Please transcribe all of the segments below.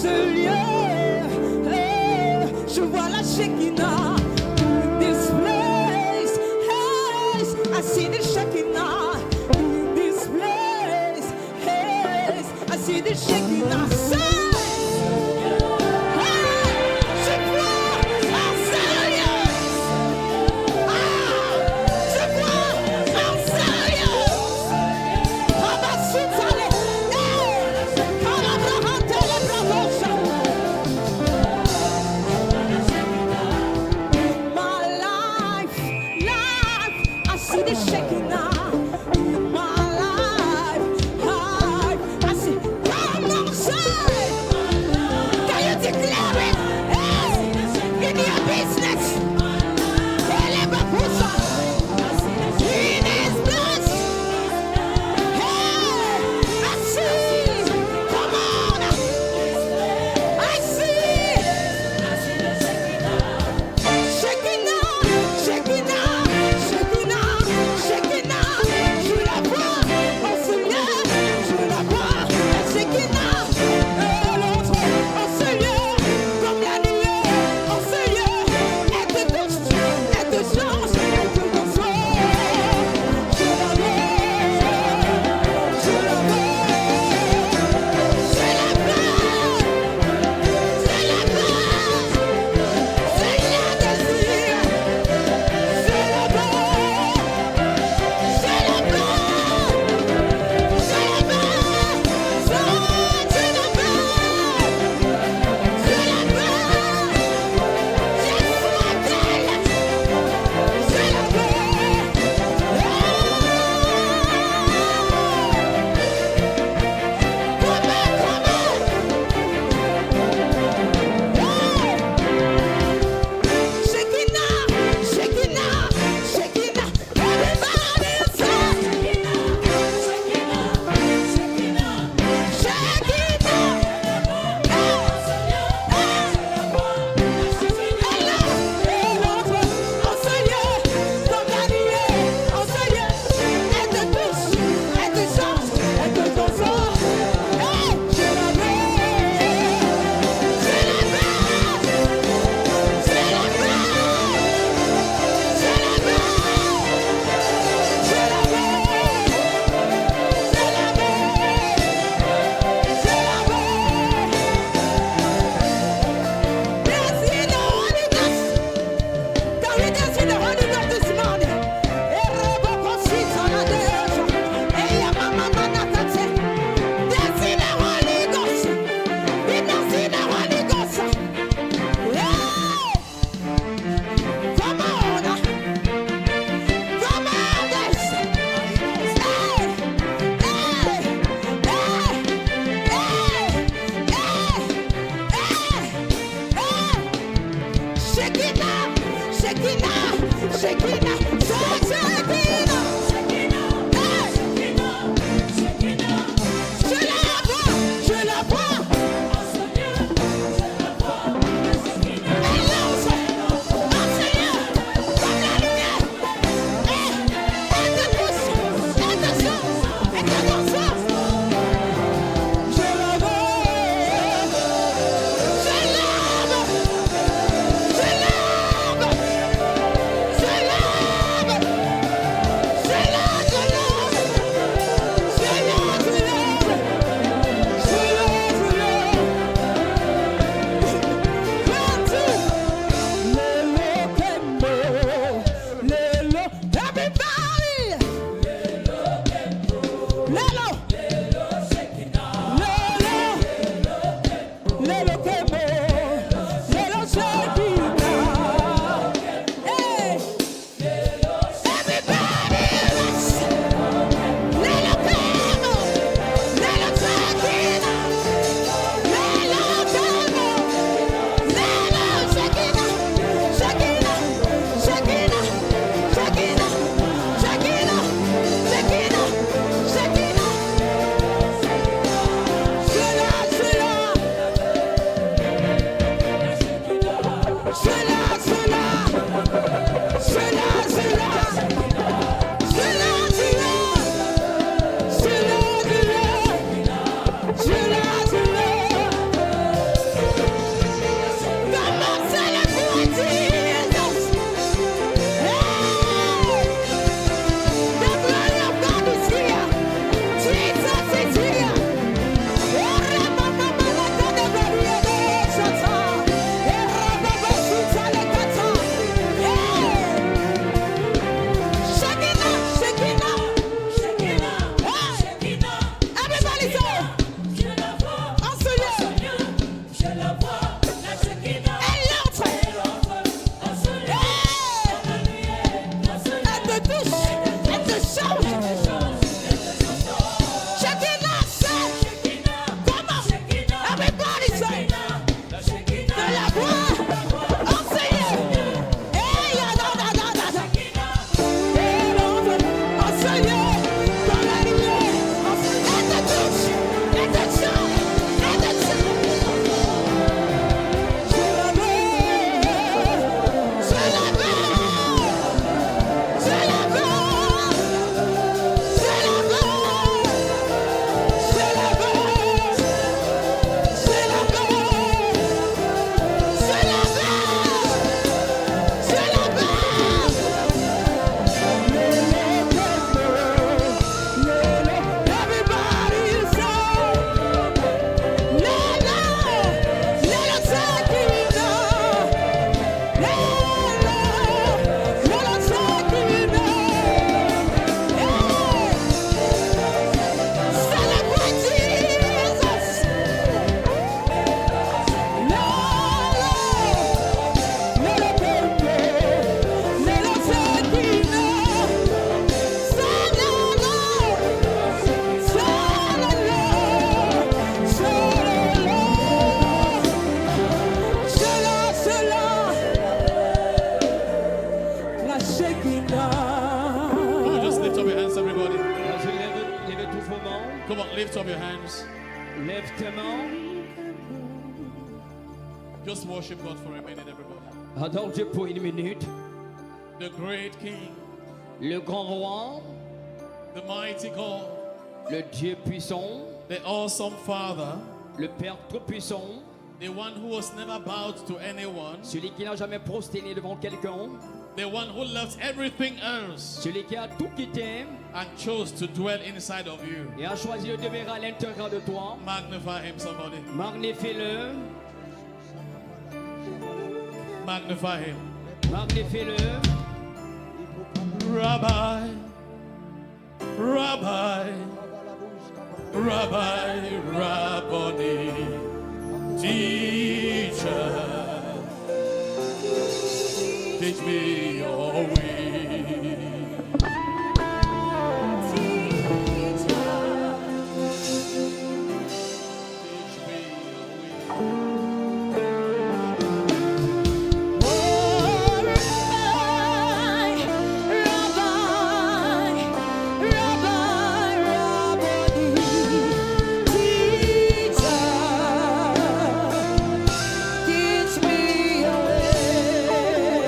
ce lieu, je vois la Shekinah. This place, hey, I see the Shekinah. This place, hey, I see the Shekinah. Exactement. Just worship God for a minute, everybody. Adore Dieu pour une minute. The great King, Le grand roi, the mighty God, le Dieu puissant, the awesome Father, le Père tout-puissant, the one who was never bowed to anyone, celui qui n'a jamais prosterné devant quelqu'un, the one who left everything else celui qui a tout quitté and chose to dwell inside of you. et a choisi de demeurer à l'intérieur de toi. Magnify him, somebody. Magnifie-le, Magnify him. magnifie-le. Rabbi, Rabbi, Rabbi, Rabboni, teacher, teach me your way. Teach me your way.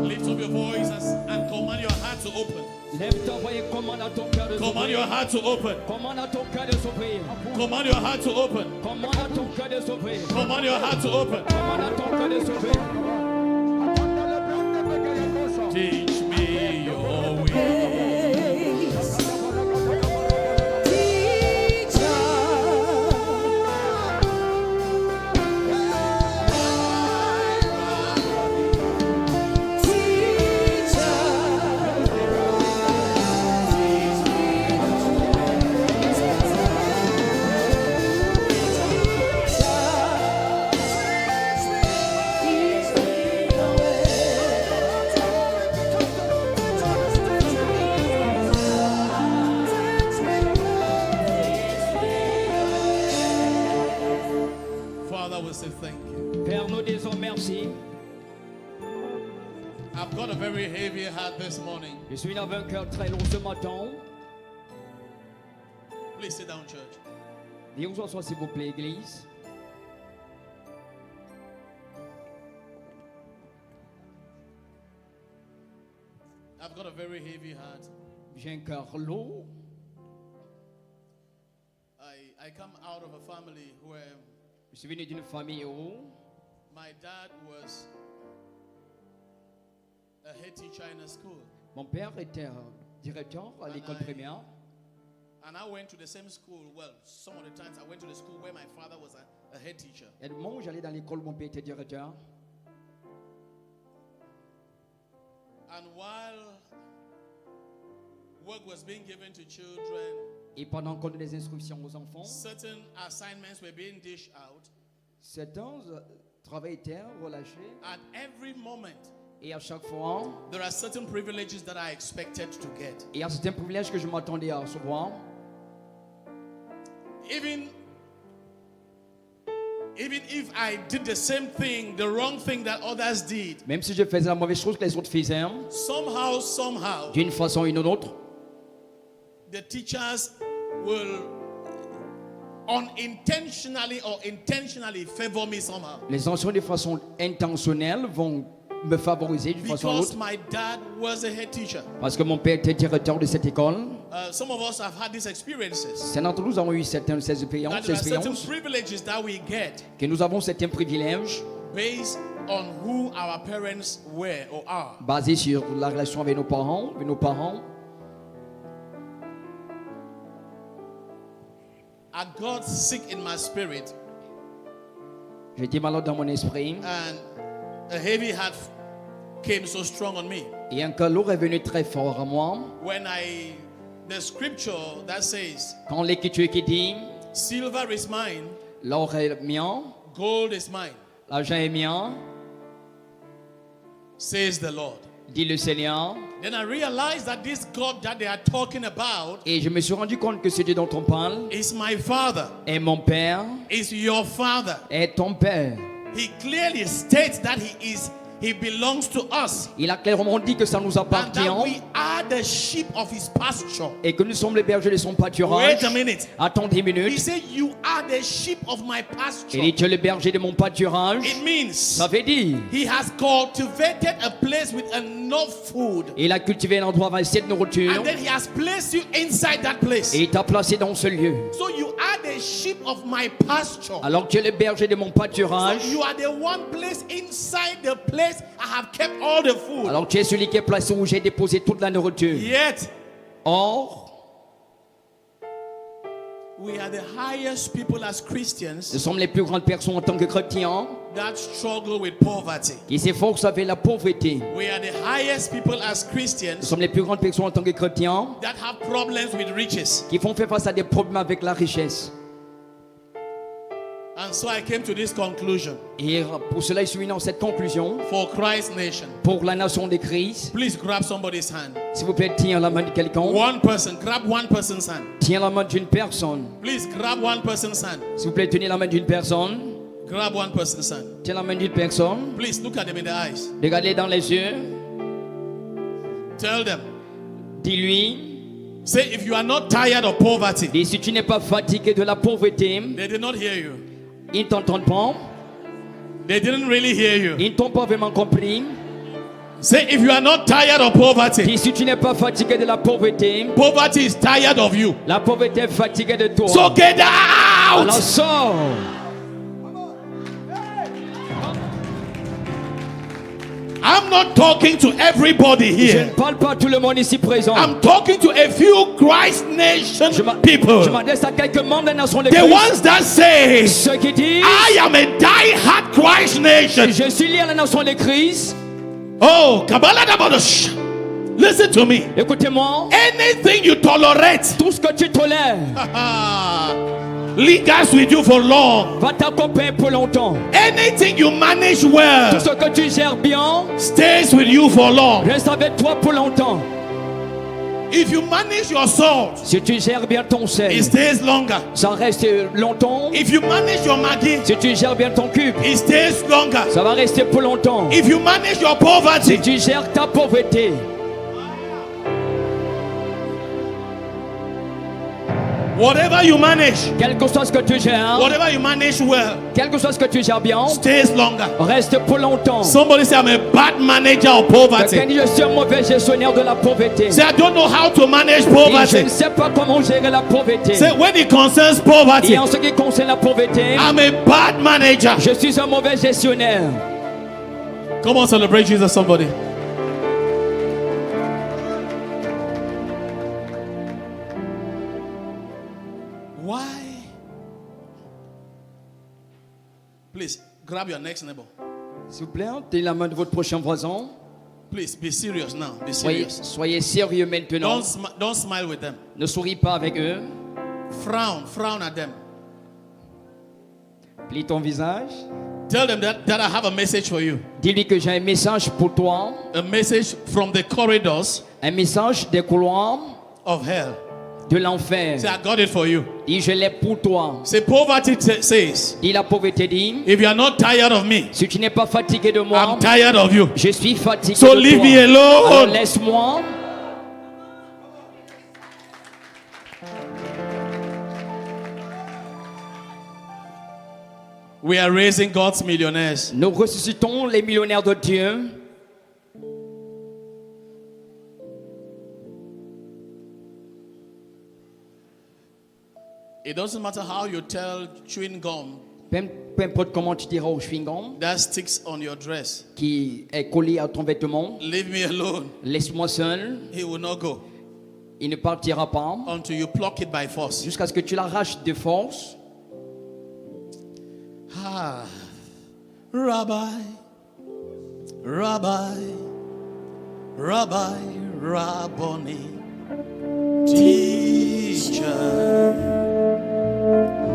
Lift up your voices and command your heart to open. Lève ta voix et commande à ton cœur de Command s'ouvrir. your heart to open. Commande à ton cœur de s'ouvrir. Command your heart to open. Commande à ton cœur de s'ouvrir. Command your heart to open. Commande à ton cœur de s'ouvrir. Teach me your way. Father, we say thank you. Père, nous disons merci. I've got a very heavy heart this morning. Je suis dans un cœur très lourd ce matin. Please sit down, church. Veuillez vous asseoir s'il vous plaît, Église. I've got a very heavy heart. J'ai un cœur lourd. I come out of a family where Je suis venu d'une famille où my dad was a head teacher in a school. mon père était directeur à l'école primaire. And I went to the same school. Well, some of the times I went to the school where my father was a head teacher. Et le moment où j'allais dans l'école, mon père était directeur. And while work was being given to children, Et pendant qu'on donnait des instructions aux enfants, certain assignments were being dished out. certains travaux étaient relâchés. At every moment, Et à chaque fois, there are certain privileges that I expected to get. il y a certains privilèges que je m'attendais à recevoir. Even if I did the same thing, the wrong thing that others did, Même si je faisais la mauvaise chose que les autres faisaient, somehow, d'une façon ou d'une autre, the teachers will unintentionally or intentionally favor me somehow. les enseignants de façon intentionnelle vont me favoriser d'une façon ou Because d'autre. my dad was a head teacher. Parce que mon père était directeur de cette école. Some of us have had these experiences. Certains d'entre nous avons eu ces That expériences, there are certain privileges that we get que nous avons certains privilèges based on who our parents were or are. basés sur la relation avec nos parents, I got sick in my spirit J'étais malade dans mon esprit. and a heavy heart came so strong on me. Et un cœur lourd est venu très fort à moi. The scripture that says, Quand l'écriture qui dit, silver is mine, l'or est mien, gold is mine, l'argent est mien, says the Lord. dit le Seigneur. Then I realized that this God that they are talking about Et je me suis rendu compte que ce Dieu dont on parle is my Father, est mon Père, is your Father. est ton Père. He clearly states that He belongs to us, Il a clairement dit que ça nous and appartient that we are the sheep of His pasture. et que nous sommes les bergers de son pâturage. Wait a minute. Attends 10 He minutes. said, "You are the sheep of my Il pasture." dit, tu es le berger de mon pâturage. It means Ça veut dire, He has cultivated a place with enough food, il a cultivé un endroit avec cette nourriture and then He has placed you inside that place. et il t'a placé dans ce lieu. So you are the sheep of my pasture. Alors que tu es le berger de mon So pâturage. you are the one place inside the place I have kept all the food. Alors tu es celui qui est placé où j'ai déposé toute la nourriture. Yet Or, we are the highest people as Christians nous sommes les plus grandes personnes en tant que chrétiens that struggle with poverty. qui s'efforcent avec la pauvreté. We are the highest people as Nous Christians sommes les plus grandes personnes en tant que chrétiens that have problems with riches. qui font faire face à des problèmes avec la richesse. And so I came to this conclusion Et pour cela, je suis venu dans cette conclusion for Christ's nation. pour la nation de Christ. Please grab somebody's hand. S'il vous plaît, tiens la main de quelqu'un. One person, grab one person's hand. Tiens la main d'une personne. Please grab one person's hand. S'il vous plaît, tenez la main d'une personne. Grab one person's hand. Tiens la main d'une personne. Please look at them in the eyes. Regardez dans les yeux. Tell them. Dis-lui. Say, if you are not tired of poverty, Et si tu n'es pas fatigué de la pauvreté, they did not hear you. ils ne t'entendent pas. They didn't really hear you. Ils ne t'ont pas vraiment compris. Say, if you are not tired of poverty, Et si tu n'es pas fatigué de la pauvreté, poverty is tired of you. la pauvreté est fatiguée de toi. So get out. Alors sors. I'm not talking to everybody Je ne here. parle pas à tout le monde ici présent. I'm talking to a few Christ nation Je people. m'adresse à quelques membres de la nation de The Christ. ones that say, Ceux qui disent, I am a die-hard Christ nation. je suis lié à la nation de Christ. Oh, Kabbalah Dabadosh. Listen to me. Écoutez-moi. Anything you tolerate Tout ce que tu tolères lingers with you for long. va t'accompagner pour longtemps. Anything you manage Tout well ce que tu gères bien stays with you for long. reste avec toi pour longtemps. If you manage your salt, Si tu gères bien ton sel, it stays longer. ça reste longtemps. If you manage your Maggi, Si tu gères bien ton cube, it stays longer. ça va rester pour longtemps. If you manage your Si poverty, tu gères ta pauvreté, whatever you manage, quel que soit ce que tu gères, whatever you manage well, quel que soit ce que tu gères bien, stays longer. reste pour longtemps. Somebody say, I'm a bad manager of Quelqu'un poverty. dit, je suis un mauvais gestionnaire de la pauvreté. Say, I don't know how to manage Et je poverty. ne sais pas comment gérer la pauvreté. Say, when it concerns poverty, Et en ce qui concerne la pauvreté, I'm a bad manager. je suis un mauvais gestionnaire. Come on, celebrate Jesus, somebody. Why? Please grab your next neighbor. S'il vous plaît, tenez la main de votre prochain voisin. Please be serious now. Be Soyez, serious. soyez sérieux maintenant. Don't smile with them. Ne souris pas avec eux. Frown at them. Plie ton visage. Tell them that I have a message for you. Dis-lui que j'ai un message pour toi. A message from the corridors Un message des couloirs of hell. de l'enfer. Say, I got it for you. Dis, je l'ai pour toi. Say, poverty says, Dis, la pauvreté dit, if you are not tired of me, si tu n'es pas fatigué de moi, I'm tired of you. je suis fatigué So de leave toi. me Alors alone. laisse-moi. We are raising God's millionaires. Nous ressuscitons les millionnaires de Dieu. It doesn't matter how you tell chewing gum Peu importe comment tu diras au chewing-gum that sticks on your dress, qui est collé à ton vêtement, leave me alone. laisse-moi seul. He will not go Il ne partira pas until you pluck it by force. jusqu'à ce que tu l'arraches de force. Ah. Rabbi, Rabbi, Rabbi, Rabboni, teacher,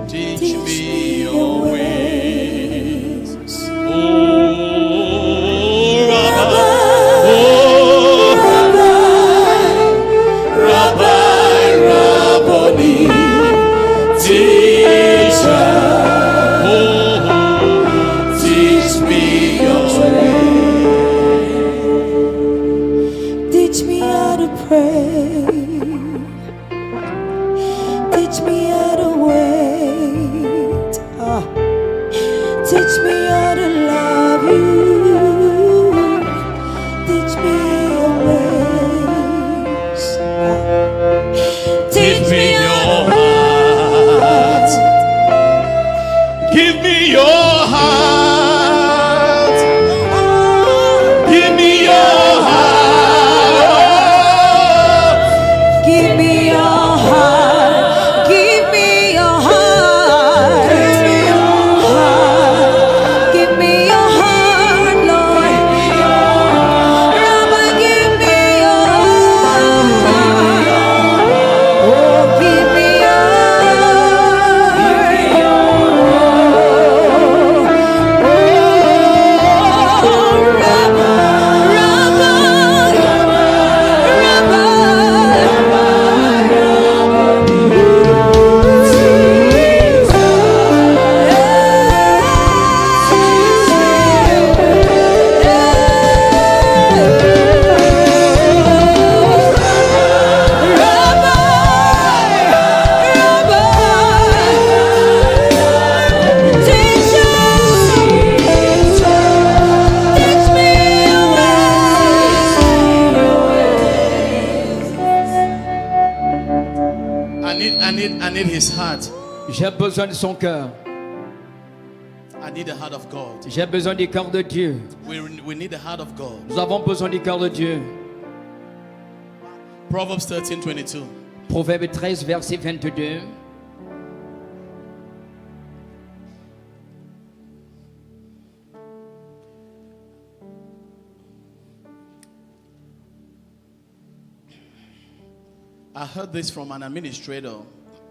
teach me your ways. Oh, Rabbi, Rabbi, Rabboni, teacher, teach me your ways. Teach me how to pray. Teach me how to wait. Teach me how to love you. Teach me your ways. Teach me your heart. Give me your heart. Give me your heart. Give me your heart. Give me your heart. Give me your heart, Lord. Rabbi, give me your heart. Oh, give me your I need his heart. J'ai besoin de son cœur. I need the heart of God. J'ai besoin du cœur de Dieu. We need the heart of God. Nous avons besoin du cœur de Dieu. Proverbs 13:22. Proverbe 13, verset 22. I heard this from an administrator.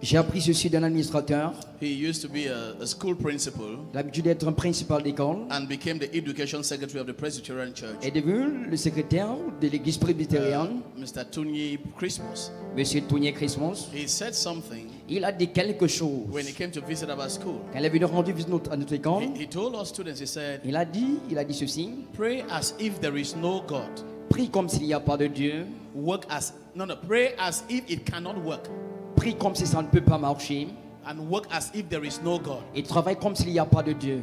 J'ai appris ceci d'un administrateur. He used to be a school principal L'habitude d'être un principal d'école. and became the education secretary of the Presbyterian Church. Est devenu le secrétaire de l'église presbytérienne, Mr. Tunyi Christmas. Monsieur Tounier Christmas. He said something Il a dit quelque chose. when he came to visit our school. Quand il est venu rendre visite à notre école, He told our students, he said, il a dit ceci. pray as if there is no God. Prie comme s'il n'y a pas de Dieu. Pray as if it cannot work. Prie comme si ça ne peut pas marcher. And work as if there is no God. Et travaille comme s'il n'y a pas de Dieu.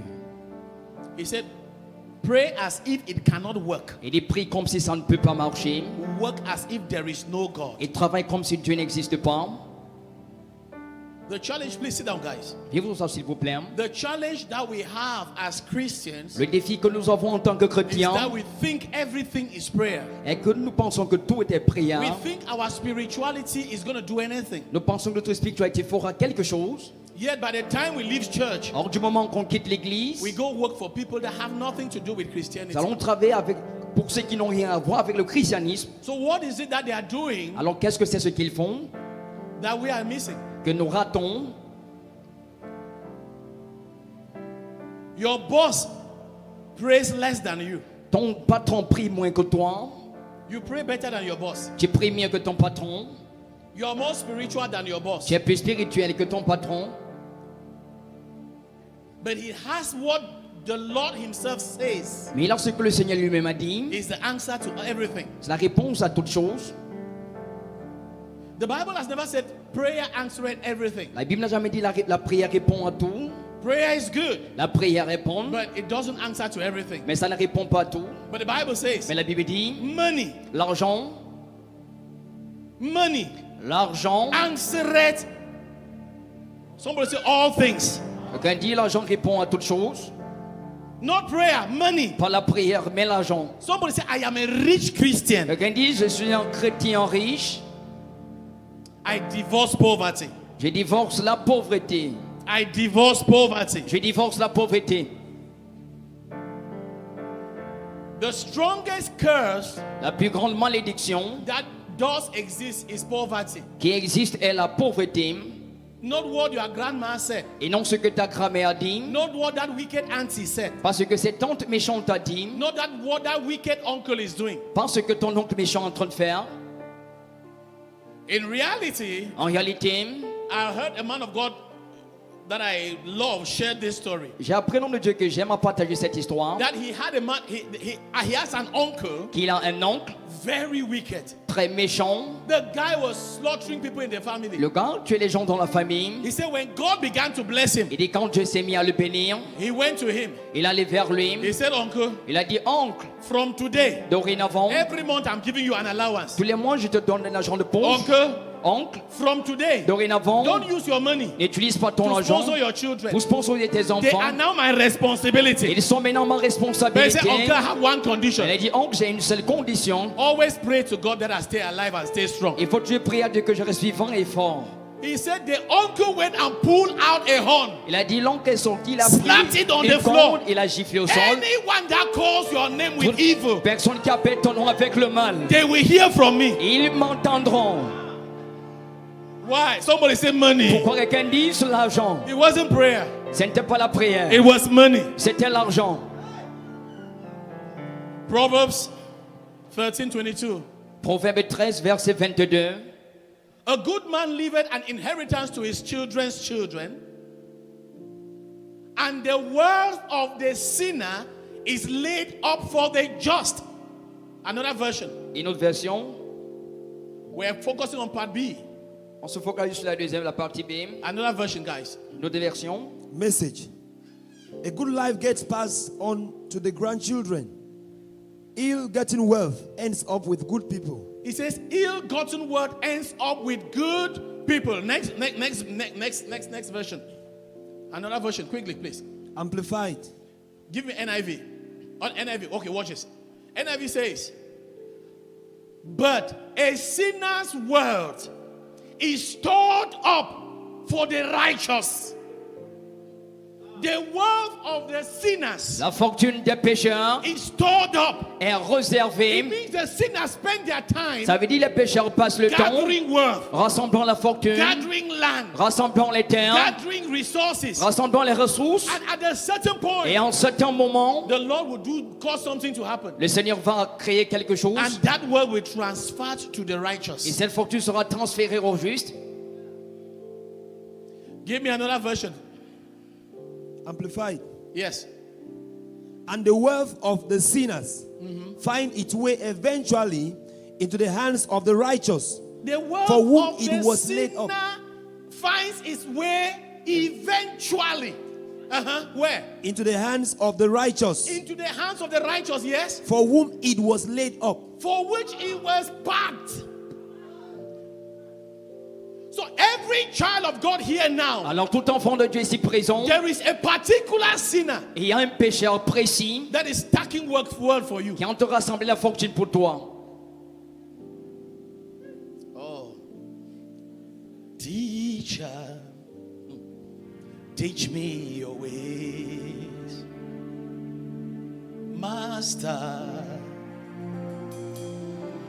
He said, pray as if it cannot work. Et dit prie comme si ça ne peut pas marcher. Work as if there is no God. Et travaille comme si Dieu n'existe pas. The challenge, please sit down, guys. Vivez vous ça s'il vous plaît. The challenge that we have as Christians Le défi que nous avons en tant que is chrétiens that we think everything is prayer. est que nous pensons que tout est prière. We think our spirituality is going to do anything. Nous pensons que notre spiritualité fera quelque chose. Yet by the time we leave church, Or du moment qu'on quitte l'église, we go work for people that have nothing to do with Christianity. nous allons travailler pour ceux qui n'ont rien à voir avec le christianisme. So what is it that they are doing Alors qu'est-ce que c'est ce qu'ils font that we are missing? que nous ratons? Your boss prays less than you. Ton patron prie moins que toi. You pray better than your boss. Tu pries mieux que ton patron. You're more spiritual than your boss. Tu es plus spirituel que ton patron. But he has what the Lord himself says Mais lorsque le Seigneur lui-même a dit, is the answer to everything. c'est la réponse à toutes choses. The Bible has never said prayer answering everything. La Bible n'a jamais dit la prière répond à tout. Prayer is good, La prière répond, but it doesn't answer to everything. mais ça ne répond pas à tout. But the Bible says Mais la Bible dit, money, l'argent answereth. Somebody say all things. Quand dit l'argent répond à toutes choses, Not prayer, money. pas la prière, mais l'argent. Somebody say I am a rich Christian. Quand dit je suis un chrétien riche, I divorce poverty. je divorce la pauvreté. I divorce poverty. Je divorce la pauvreté. The strongest curse La plus grande malédiction that does exist is poverty. qui existe est la pauvreté. Not what your grandma said. Et non ce que ta grand-mère a dit. Not what that wicked auntie said. Pas ce que cette tante méchante a dit. Not that what that wicked uncle is doing. Pas ce que ton oncle méchant est en train de faire. In reality, En réalité, I heard a man of God that I love share this story. j'ai appris un homme de Dieu que j'aime à partager cette histoire. That he had a man, he has an uncle, Qu'il a un oncle very wicked. très méchant. The guy was slaughtering people in the family. Le gars tuait les gens dans la famille. He said when God began to bless him, Il dit quand Dieu s'est mis à le bénir, he went to him. il allait vers lui. He said, Uncle, Il a dit, oncle, from today, dorénavant, every month I'm giving you an allowance. tous les mois je te donne un argent de poche. Uncle, Oncle, from today, dorénavant, don't use your money n'utilise pas ton to argent sponsor your children. pour sponsoriser tes They enfants. are now my responsibility. Ils sont maintenant ma But he responsabilité. said, Uncle, I have one condition. Elle a dit, oncle, j'ai une seule condition. Always pray to God that I stay alive and stay strong. Il faut que je prie à Dieu que je reste vivant et fort. He said the uncle went and pulled out a horn. Il a dit, l'oncle est sorti, il a Slapped pris it on une the floor. corde, il a giflé au sol. Anyone that calls your name with evil, Personne qui appelle ton nom avec le mal, they will hear from me. ils m'entendront. Why? Somebody say money. Pourquoi quelqu'un dit c'est l'argent? It wasn't prayer. Ce n'était pas la prière, It was money. c'était l'argent. Proverbs 13:22. Proverbe 13, verset 22. A good man leaveth an inheritance to his children's children, and the wealth of the sinner is laid up for the just. Another version. Une autre version, We're focusing on part B. on se focalise sur la deuxième, la partie B. Another version, guys. Une autre version, Message. A good life gets passed on to the grandchildren. Ill getting wealth ends up with good people. It says, ill-gotten word ends up with good people. Next version. Another version, quickly, please. Amplified. Give me NIV. On NIV. Okay, watch this. NIV says, but a sinner's wealth is stored up for the righteous. The wealth of the sinners la fortune des pécheurs is stored up. est It réservée. means the sinners spend their time Ça veut dire les pécheurs passent le temps gathering wealth, rassemblant la fortune, gathering land, rassemblant les terres, gathering resources. rassemblant les ressources. And at a certain point, Et en certain moment, the Lord will cause something to happen. le Seigneur va créer quelque chose And that wealth will transfer to the et righteous. cette fortune sera transférée au juste. Give me another version. Amplified. Yes. And the wealth of the sinners find its way eventually into the hands of the righteous. The wealth For whom of it the was laid up. sinner finds its way eventually. Where? Into the hands of the righteous. Into the hands of the righteous, yes. For whom it was laid up. For which it was packed. So every child of God here now, Alors tout enfant de Dieu ici présent, there is a particular sinner il y a un pécheur précis that is stacking wealth for you. qui ont rassemblé la fortune pour toi. Oh. Teacher, teach me your ways. Master,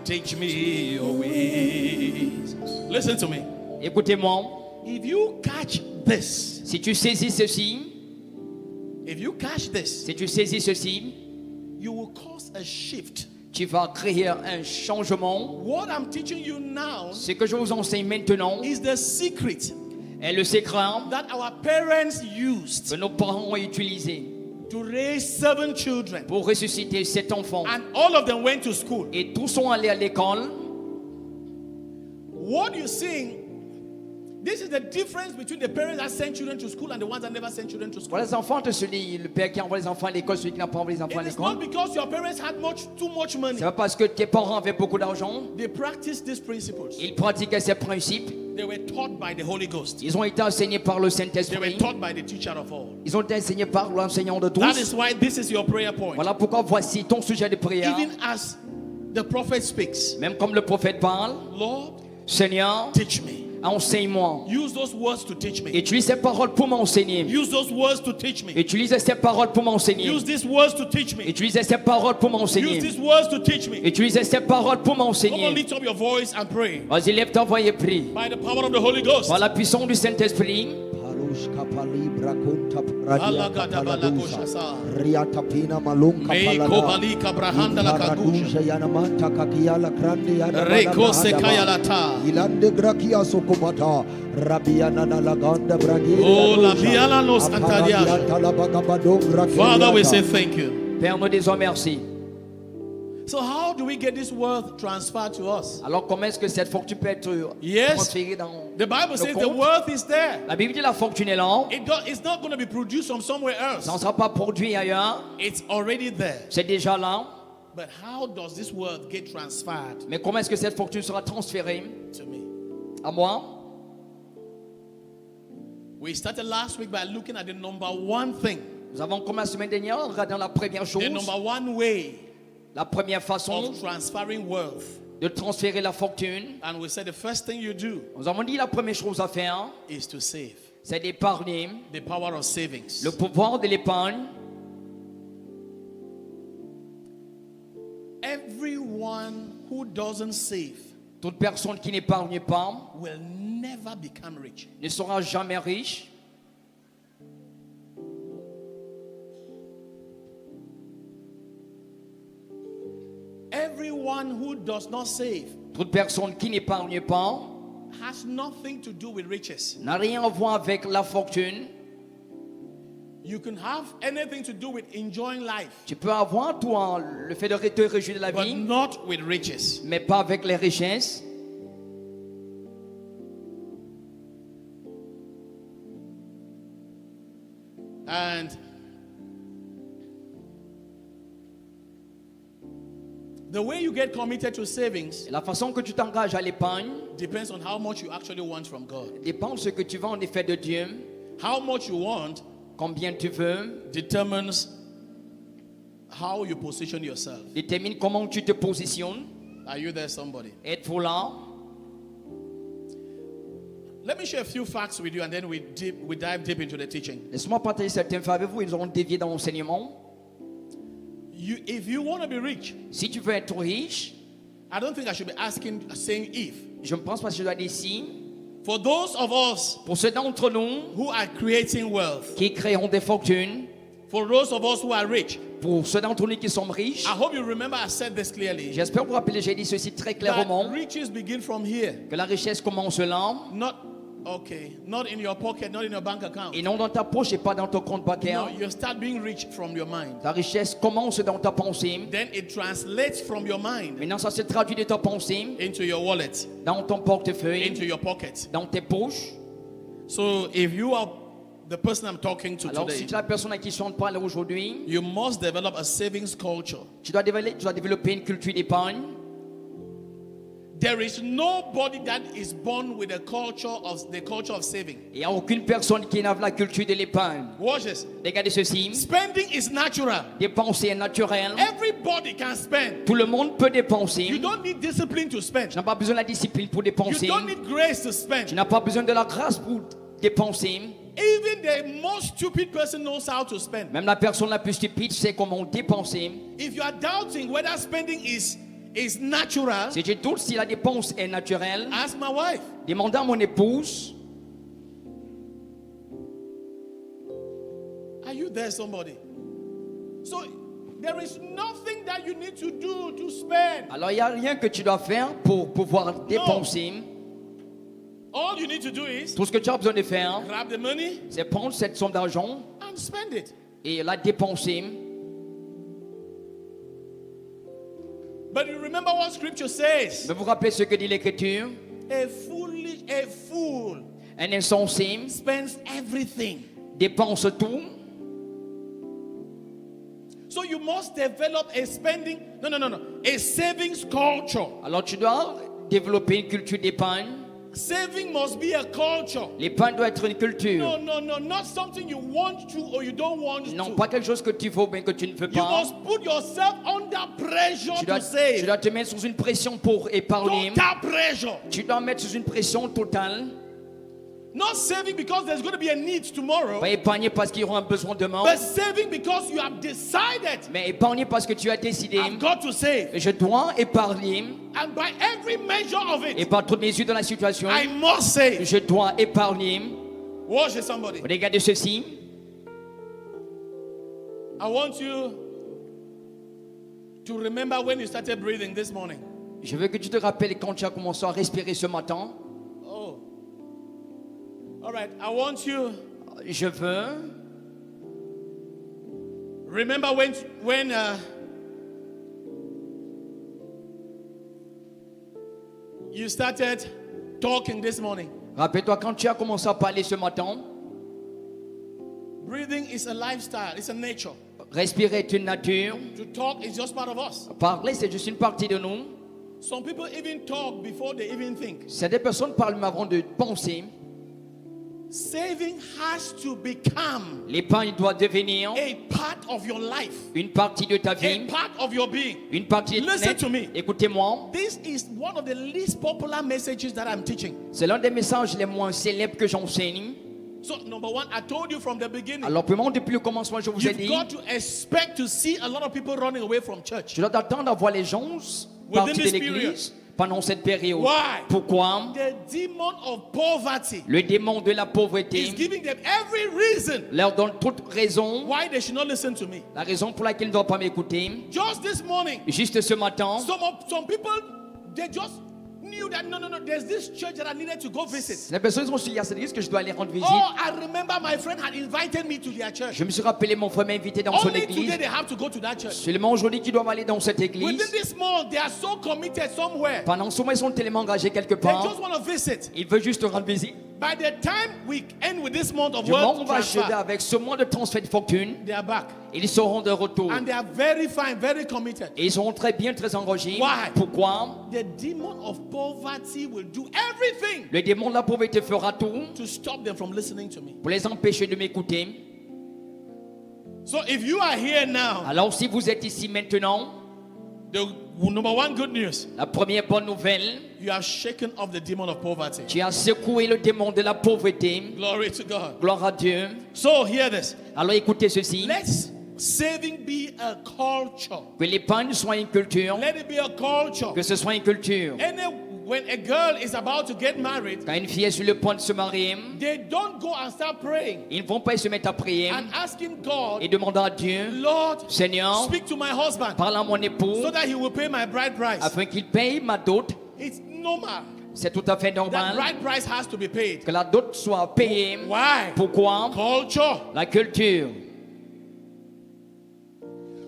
teach me your ways. Listen to me. Écoutez-moi, If you catch this, si tu saisis ceci, si tu saisis ceci, you will cause a shift. tu vas créer un changement. What I'm teaching you now Ce que je vous enseigne maintenant is the secret est le secret that our parents used que nos parents ont utilisé to raise 7 children. pour ressusciter 7 enfants. And all of them went to school. Et tous sont allés à l'école. What you're seeing, this is the difference between the parents that send children to school and the ones that never send children to school. Voilà les enfants de celui, le père qui envoie les enfants à l'école, celui qui n'a pas envoyé les enfants à It is not l'école. because your parents had too much money. C'est pas parce que tes parents avaient beaucoup d'argent. They practiced these principles. Ils pratiquaient ces principes. They were taught by the Holy Ghost. Ils ont été enseignés par le They were Saint-Esprit. taught by the teacher of all. Ils ont été enseignés par l'enseignant de That tous. is why this is your prayer point. Voilà pourquoi voici ton sujet de prière. Even as the prophet speaks, Même comme le prophète parle, Lord, Seigneur, teach me. Enseigne-moi. Use those words to teach me. Utilise ces paroles pour m'enseigner. Use those words to teach me. Utilise ces paroles pour m'enseigner. Use these words to teach me. Utilise ces paroles pour Use m'enseigner. these words to teach me. Utilise ces paroles pour Come on, m'enseigner. lift up your voice and pray. Vas-y, lève ta voix et prie. By the power of the Holy Ghost. Par la puissance du Saint-Esprit. Riatapina malunka Meiko balika brahanda la kagusha. yanamanta kakia la krande yana Reko sekaya la ta. ilande grakia sokomata rabiana na laganda bragi Oh, la biala nos antadia. Father, we say thank you. Père, nous disons merci. So how do we get this wealth transferred to us? Alors, comment est-ce que cette fortune peut être Yes. transférée dans The Bible le says the compte? wealth is there. La Bible dit la fortune est là. It's not going to be produced from somewhere else. Ça ne sera pas produit ailleurs. It's already there. C'est déjà là. But how does this wealth get transferred Mais comment est-ce que cette fortune sera transférée to me? à moi? We started last week by looking at the number one thing, Nous avons commencé la semaine dernière en regardant la première chose, the number one way la première façon of transferring wealth. de transférer la fortune. And we said the first thing you do Nous avons dit la première chose à faire, is to save. c'est d'épargner, The power of savings. le pouvoir de l'épargne. Everyone who doesn't save Toute personne qui n'épargne pas will never become rich. ne sera jamais riche. Everyone who does not save Toute personne qui n'épargne pas has nothing to do with riches. n'a rien à voir avec la fortune. You can have anything to do with enjoying life, Tu peux avoir, toi, le fait de te réjouir de la but vie, not with riches. mais pas avec les richesses. And the way you get committed to savings Et la façon que tu t'engages à l'épargne depends on how much you actually want from God. dépend de ce que tu veux en effet de Dieu. How much you want Combien tu veux determines how you position yourself. détermine comment tu te positionnes. Are you there, somebody? Êtes-vous là? Let me share a few facts with you and then we dive deep into the teaching. Laisse-moi partager certains faits avec vous. Ils auront dévié dans l'enseignement. If you want to be rich, Si tu veux être riche, I don't think I should be saying if. je ne pense pas que je dois dire si. For those of us Pour ceux d'entre nous who are creating wealth, qui créeront des fortunes, for those of us who are rich, pour ceux d'entre nous qui sommes riches, I hope you remember I said this clearly. j'espère que vous vous rappelez, j'ai dit ceci très clairement, That riches begin from here. que la richesse commence là, Not in your pocket, not in your bank account. et non dans ta poche et pas dans ton compte bancaire. No, you start being rich from your mind. La richesse commence dans ta pensée. Then it translates from your mind Maintenant, ça se traduit de ta pensée into your wallet, dans ton portefeuille, into your pocket. dans tes poches. So if you are the person I'm talking to Alors, si today, tu es la personne à qui je parle aujourd'hui, you must develop a savings culture. tu dois développer une culture d'épargne. There is nobody that is born with the culture of saving. Il n'y a aucune personne qui n'a la culture de l'épargne. Watch this. Regardez ceci. Spending is natural. Dépenser est naturel. Everybody can spend. Tout le monde peut dépenser. You don't need discipline to spend. Tu n'as pas besoin de la discipline pour You dépenser. don't need grace to Tu spend. n'as pas besoin de la grâce pour dépenser. Even the most stupid person knows how to spend. Même la personne la plus stupide sait comment dépenser. If you are doubting whether spending is natural, Si je doute si la dépense est naturelle, ask my wife. demandez à mon épouse. Are you there, somebody? So there is nothing that you need to do to spend. Alors il n'y a rien que tu dois faire pour pouvoir dépenser. All you need to do is Tout ce que tu as besoin de faire, grab the money c'est prendre cette somme d'argent and spend it. et la dépenser. But you remember what scripture says? Mais vous rappelez ce que dit l'Écriture? A fool Un insensé spends everything. dépense tout. So you must develop a a savings culture. Alors tu dois développer une culture d'épargne. Saving must be a culture. L'épargne doit être une culture. No, not something you want to or you don't want Non, to. pas quelque chose que tu veux ou bien que tu ne veux You pas. must put yourself under pressure Tu to dois save. te mettre sous une pression pour épargner. Total pressure. Tu dois mettre sous une pression totale. Not saving because there's going to be a need tomorrow, Pas épargner parce qu'il y aura un besoin demain. but saving because you have decided, Mais épargner parce que tu as décidé. I've got to save. Je dois épargner. And by every measure of Et it, par toutes mesures de la situation, I must save. je dois épargner. Watch it, somebody. Regardez ceci. I want you to remember when you started breathing this morning. Je veux que tu te rappelles quand tu as commencé à respirer ce matin. Oh. All right. I want you Je veux. remember when you started talking this morning. Rappelle-toi quand tu as commencé à parler ce matin. Breathing is a lifestyle. It's a nature. Respirer est une nature. To talk is just part of us. Parler, c'est juste une partie de nous. Some people even talk before they even think. Certaines personnes parlent même avant de penser. Saving has to become L'épargne doit devenir a part of your life, une partie de ta a vie, part of your being. une partie de Listen ton to me. être. Écoutez-moi. This is one of the least popular messages that I'm teaching. C'est l'un des messages les moins célèbres que j'enseigne. So, number one, I told you from the beginning, Alors, premièrement, depuis le commencement, je vous ai you've dit, got to expect to see a lot of people running away from church. tu dois t'attendre à voir les gens partir de this l'église pendant cette période. Why? Pourquoi? The demon of poverty Le démon de la is pauvreté giving them every reason leur donne toute raison, why they should not listen to me. la raison pour laquelle ils ne doivent pas m'écouter. Just this morning, Juste ce matin, some people, they just knew that no, there's this church that I needed to go visit. les personnes ont dit, il y a cette église que je dois aller rendre visite. Oh, I remember my friend had invited me to their church. Je me suis rappelé, mon frère m'a invité dans son Only église. today they have to go to that church. Seulement aujourd'hui qu'ils doivent aller dans cette Within église. this month, they are so committed somewhere. Pendant ce moment, ils sont tellement engagés quelque They just part. want to visit. Ils veulent juste rendre visite. By the time we end with this month of Du moment où on world va achever transfer, avec ce mois de transfert de fortune, they are back. ils seront de retour. And they are very fine, very committed. Et ils seront très bien, très engagés. Why? Pourquoi? The demon of poverty will do everything Le démon de la pauvreté fera tout to stop them from listening to me. pour les empêcher de m'écouter. So if you are here now, Alors si vous êtes ici maintenant, the number one good news, la première bonne nouvelle, you have shaken off the demon of poverty. tu as secoué le démon de la pauvreté. Glory to God. Gloire à Dieu. So hear this. Alors écoutez ceci. Let saving be a culture. Que l'épargne soit une culture. Let it be a culture. Que ce soit une culture. When a girl is about to get married, Quand une fille est sur le point de se marier, they don't go and start praying ils ne vont pas se mettre à prier and asking God, et demander à Dieu, Lord, Seigneur, speak to my husband parle à mon époux so that he will pay my bride price. afin qu'il paye ma dot. It's normal. C'est tout à fait That normal bride price has to be paid. que la dot soit payée. Why? Pourquoi? Culture. La culture.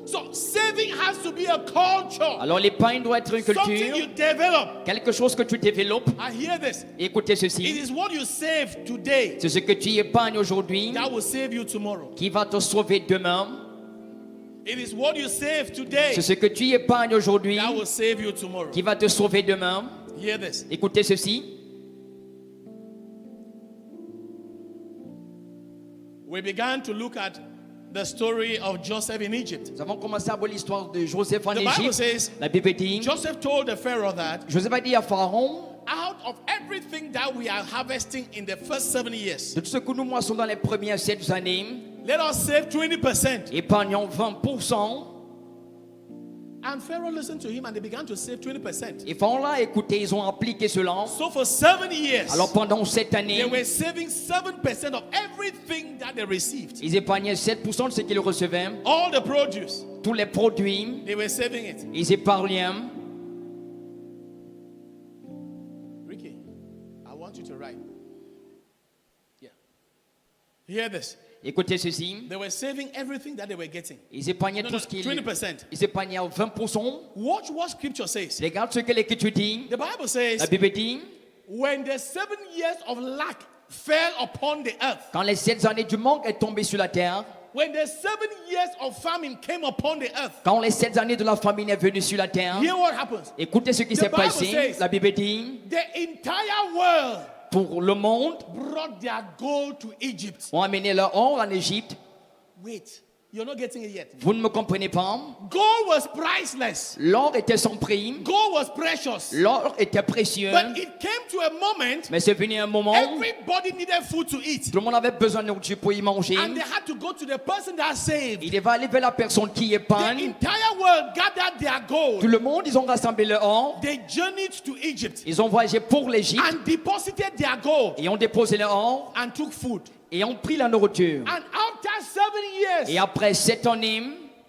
So saving has to be a culture. Alors l'épargne doit être une Something you culture, develop. quelque chose que tu développes. I hear this. Écoutez It ceci. is what you save today C'est ce que tu épargnes aujourd'hui that will save you tomorrow. qui va te sauver demain. It is what you save today C'est ce que tu épargnes aujourd'hui that will save you tomorrow. qui va te sauver demain. Hear this. Écoutez ceci. We began to look at the story of Joseph in Egypt. Nous avons commencé à voir l'histoire de Joseph en The Bible Égypte. says La Bible dit, Joseph told the Pharaoh that Joseph a dit à Pharaon, out of everything that we are harvesting in the first 7 years, de tout ce que nous moissons dans les premières 7 années, let us save 20%. épargnons 20%. And Pharaoh listened to him and they began to save 20%. Et Pharaon l'a écouté, ils ont appliqué cela. So for 7 years, Alors pendant 7 they années, were saving 7% of everything that they received. ils épargnaient 7% de ce qu'ils recevaient. All the produce, Tous les produits, they were saving it. ils épargnaient. Ricky, I want you to write. Yeah. Hear this. Écoutez ceci. They were saving everything that they were getting. Ils épargnaient No, tout no, ce qu'ils... 20%. Ils épargnaient 20%. Watch what scripture says. Regarde ce que l'Écriture dit. The Bible says, La Bible dit, when the 7 years of lack fell upon the earth, quand les 7 années du manque est tombé sur la terre, when the 7 years of famine came upon the earth, Quand les 7 années de la famine est venue sur la terre, hear what happens. écoutez ce qui The s'est Bible passé. says- La Bible dit, The entire world pour le monde, brought their gold to Egypt. ont amené leur or en Égypte. Wait, you're not getting it yet. Vous ne me comprenez pas. Gold was priceless. L'or était sans prix. Gold was precious. L'or était précieux. But it came to a moment Mais c'est venu un moment, everybody needed food to eat. tout le monde avait besoin de nourriture pour y manger. And they had to go to the person that saved. Il va aller vers la personne qui The épargne. entire world gathered their Tout gold. le monde, ils ont rassemblé leur or. They journeyed to Egypt Ils ont voyagé pour l'Égypte and deposited their gold et ont déposé leur or and took food. et ont pris la nourriture. And after 7 Et years, après 7 années,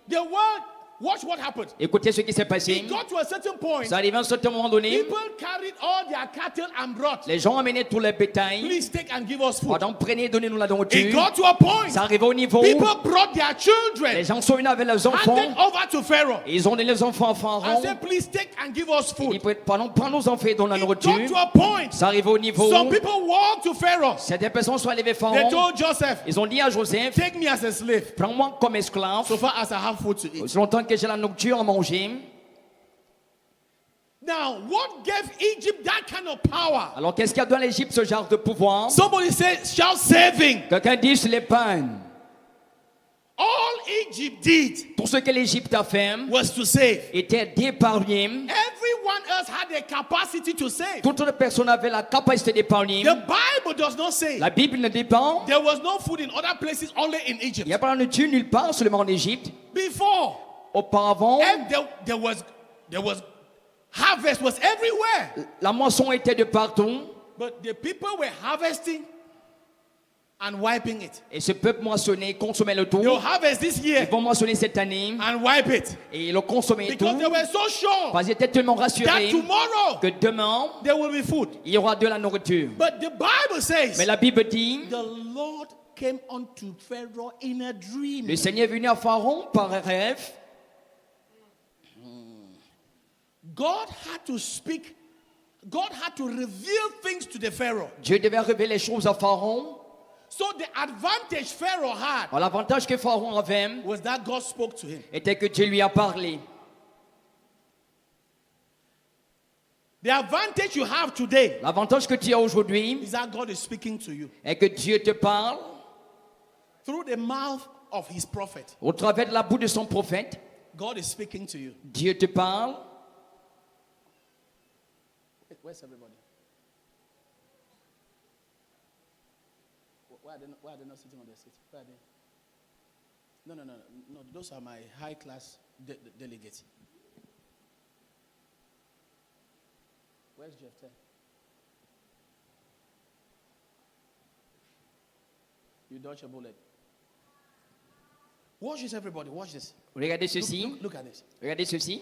the world, watch what happened. écoutez ce qui s'est passé. It got to a certain point. Ça arrive à un certain moment donné, People carried all their cattle and brought. les gens amenaient tout le bétail. Please take and give us food. Pardon, prenez, donnez-nous la It nourriture. got to a point. Ça arrivait au niveau, People brought their les children, gens sont venus avec leurs enfants. handed over to Pharaoh, Et ils ont donné les enfants à and Pharaon. said, please take and give us Il dit, food. pardon, prends nos enfants et donne la It got nourriture. to a point. Ça arrive au niveau, Some people walked to Pharaoh. certaines personnes sont allées vers They Pharaon. told Joseph, Ils ont dit à Joseph, take me as a slave, prends-moi comme esclave, so far as I have food to eat. aussi longtemps que j'ai la nourriture à manger. Now, what gave Egypt that kind of power? Alors qu'est-ce qu'il y a dans l'Égypte, ce genre de pouvoir? Somebody say, shout saving. Quelqu'un dit sur l'épargne. All Egypt did Tout ce que l'Égypte a fait was to save. était d'épargner. Everyone else had the capacity to save. Toutes les personnes avaient la capacité d'épargner. The Bible does not say La Bible ne dit pas, there was no food in other places, only in il Egypt. n'y a pas de nourriture nulle part, seulement en Égypte. Before, Auparavant, and there was harvest was everywhere. la moisson était de partout. But the people were harvesting and wiping it. Et ce peuple moissonnait, consommait le tout. They'll harvest this Ils year vont moissonner cette année and wipe it. et le consommer tout. Because they were so sure Parce qu'ils étaient tellement that rassurés tomorrow que demain, there will be food. il y aura de la nourriture. But the Bible says Mais la Bible dit, the Lord came unto Pharaoh in a dream. le Seigneur est venu à Pharaon par un rêve. God had to speak. God had to reveal things to the Pharaoh. Dieu devait révéler les choses à Pharaon. So the advantage Pharaoh had Alors, l'avantage que Pharaon avait was that God spoke to him. était que Dieu lui a parlé. The advantage you have today L'avantage que tu as aujourd'hui is that God is speaking to you est que Dieu te parle through the mouth of his prophet. au travers de la bouche de son prophète. God is speaking to you. Dieu te parle. Where's everybody? Why are they not sitting on their seats? Where are they? No. Those are my high class delegates. Where's Jeff? You dodge a bullet. Watch this, everybody. Watch this. Regardez ceci. Look at this. Regardez ceci.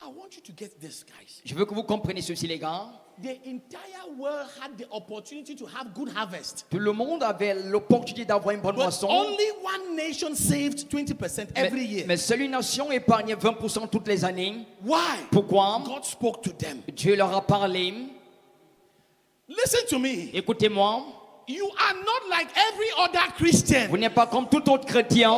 I want you to get this, guys. Je veux que vous compreniez ceci, les gars. The entire world had the opportunity to have good harvest. Tout le monde avait l'opportunité d'avoir une bonne But moisson. only one nation saved 20% every year. Mais seule une nation épargnait 20% toutes les années. Why? Pourquoi? God spoke to them. Dieu leur a parlé. Listen to me. Écoutez-moi. You are not like every other Christian. Vous n'êtes pas comme tout autre chrétien.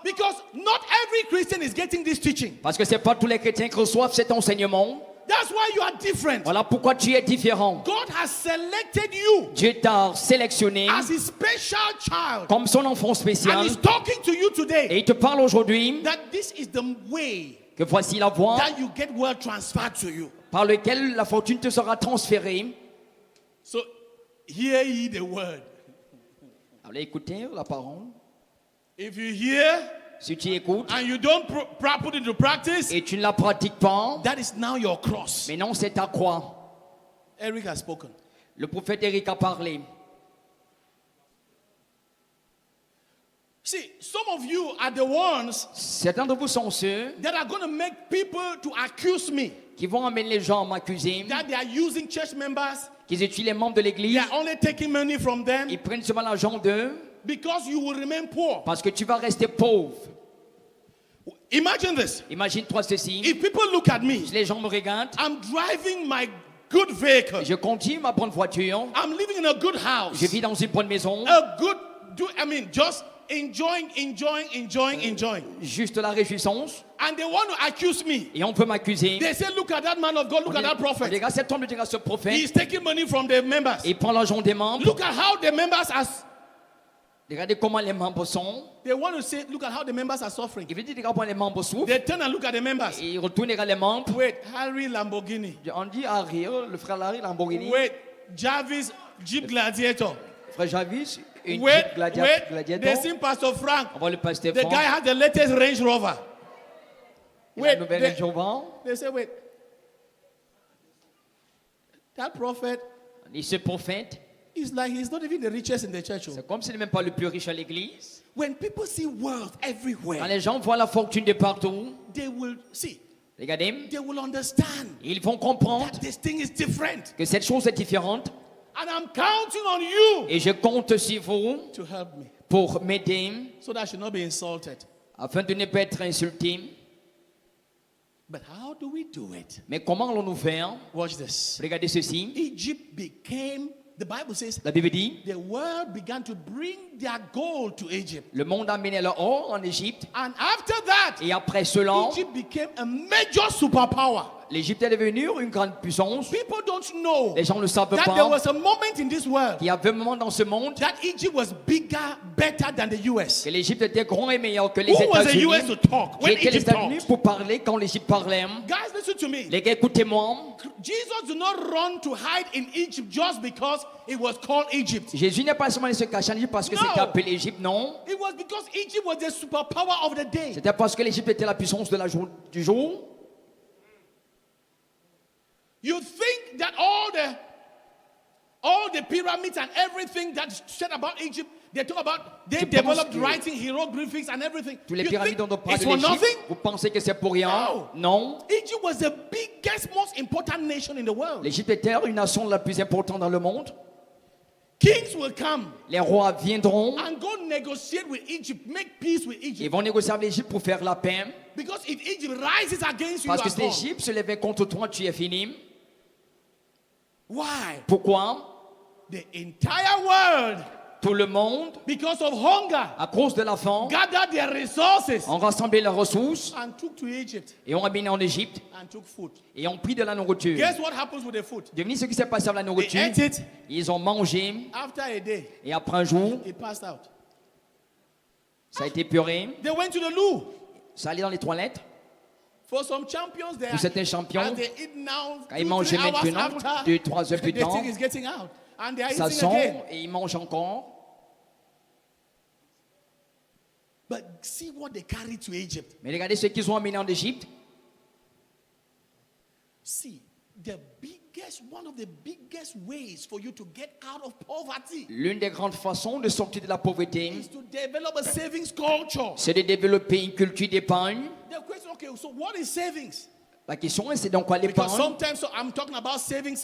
Because not every Christian is getting this teaching. Parce que ce n'est pas tous les chrétiens qui reçoivent cet enseignement. That's why you are different. Voilà pourquoi tu es différent. God has selected you Dieu t'a sélectionné as his special child. comme son enfant And spécial. he's talking to you today Et il te parle aujourd'hui that this is the way que voici la voie that you get wealth transferred to you. par laquelle la fortune te sera transférée. So hear ye the word. Allez écouter la parole. If you hear Si tu écoutes and you don't put it into practice, et tu ne la pratiques pas, that is now your cross. mais non, c'est ta croix. Eric has spoken. Le prophète Éric a parlé. See, some of you are the ones Certains de vous sont ceux that are going to make people to accuse me qui vont amener les gens à m'accuser, that they are using church members. qu'ils utilisent les membres de They l'église, are only taking money from them ils prennent seulement l'argent d'eux because you will remain poor. parce que tu vas rester pauvre. Imagine this. Imagine-toi ceci. If people look at me, Les gens me regardent, I'm driving my good vehicle. je conduis ma bonne voiture, I'm living in a good house. je vis dans une bonne maison, A good just enjoying. Juste la réjouissance. And they want to accuse me. Et on peut m'accuser. They say, look at that man of God, look at that prophet. Regarde cet homme, regarde ce prophète. He's taking money from the members. Il prend l'argent des membres. Look at how the members are. Regardez comment les membres sont. They want to say, look at how the members are suffering. Il veut dire, regarde comment les membres souffrent. They turn and look at the members. Et il retourne, regarde les membres. Wait, Harry Lamborghini. On dit à rire, le frère Larry Lamborghini. Wait, Jarvis Jeep Gladiator. Frère Jarvis, une Wait, Jeep Gladiator. they see Pastor Frank. On voit le pasteur The Franck. guy has the latest Range Rover. La Wait, nouvelle Range Rover. they say, wait. That prophet Et ce prophète, is like he's not even the richest in the church. c'est comme s'il n'est même pas le plus riche à l'église. When people see wealth Quand everywhere, les gens voient la fortune de partout, they will see, regardez, they will understand ils vont comprendre that this thing is different. que cette chose est différente. And I'm counting on you Et je compte sur vous to help me pour m'aider so that I should not be insulted. afin de ne pas être insulté. But how do we do it? Mais comment allons-nous faire? Watch this. Regardez ceci. Egypt became, the Bible says, La Bible dit, the world began to bring their gold to Egypt. le monde a amené leur or en Égypte. And after that, Et après cela, Egypt became a major superpower. l'Égypte est devenue une grande puissance. People don't know Les gens ne savent that there pas was a moment in this world qu'il y avait un moment dans ce monde that Egypt was bigger, better than the US. que l'Égypte était grand et meilleur que les Who was the États-Unis. US to talk Qui when étaient les Egypt États-Unis talked? pour parler quand l'Égypte parlait. Guys, listen to me. Les gars, écoutez-moi. Jesus did not run to hide in Egypt just because it was called Egypt. Jésus n'est pas seulement allé se cacher en Égypte parce que No. c'était appelé l'Égypte, non. It was because Egypt was the superpower of the day. C'était parce que l'Égypte était la puissance de du jour. You think that all the pyramids and everything that's said about Egypt, they talk about, they Tu penses developed que writing hieroglyphics and everything. Tous les You pyramides think dont on parle it's de for l'Égypte, nothing? vous pensez que c'est pour rien? No. Non. Egypt was the biggest, most important nation in the world. L'Égypte était une nation la plus importante dans le monde. Kings will come Les rois viendront. and go negotiate with Egypt, make peace with Ils Egypt. vont négocier avec l'Égypte pour faire la paix. Because if Egypt rises against you, Parce you que are si gone. l'Égypte se levait contre toi, tu es fini. Why? Pourquoi? The entire world, Tout le monde, because of hunger, à cause de la faim, gathered their resources ont rassemblé leurs ressources and took to Egypt et ont ramené en Égypte and took food. et ont pris de la nourriture. Guess what happens with the food? Devinez ce qui s'est passé avec la They nourriture. ate it. Ils ont mangé After a day, et après un jour, it passed out. ça a été puré. They went to the loo. Ça allait dans les toilettes. For some champions, they Pour certains champions, as they eat now, quand ils 2-3 mangent hours maintenant, after, 2-3 heures plus the tard, thing is getting out. And they are ça eating sent again. et ils mangent encore. But see what they carried to Egypt. Mais regardez ce qu'ils ont amené en Égypte. See, one of the biggest ways for you to get out of poverty L'une des grandes façons de sortir de la pauvreté, is to develop a savings culture. c'est de développer une culture d'épargne. The question, okay, so what is savings? La question est, c'est donc quoi Because l'épargne? sometimes I'm talking about saving.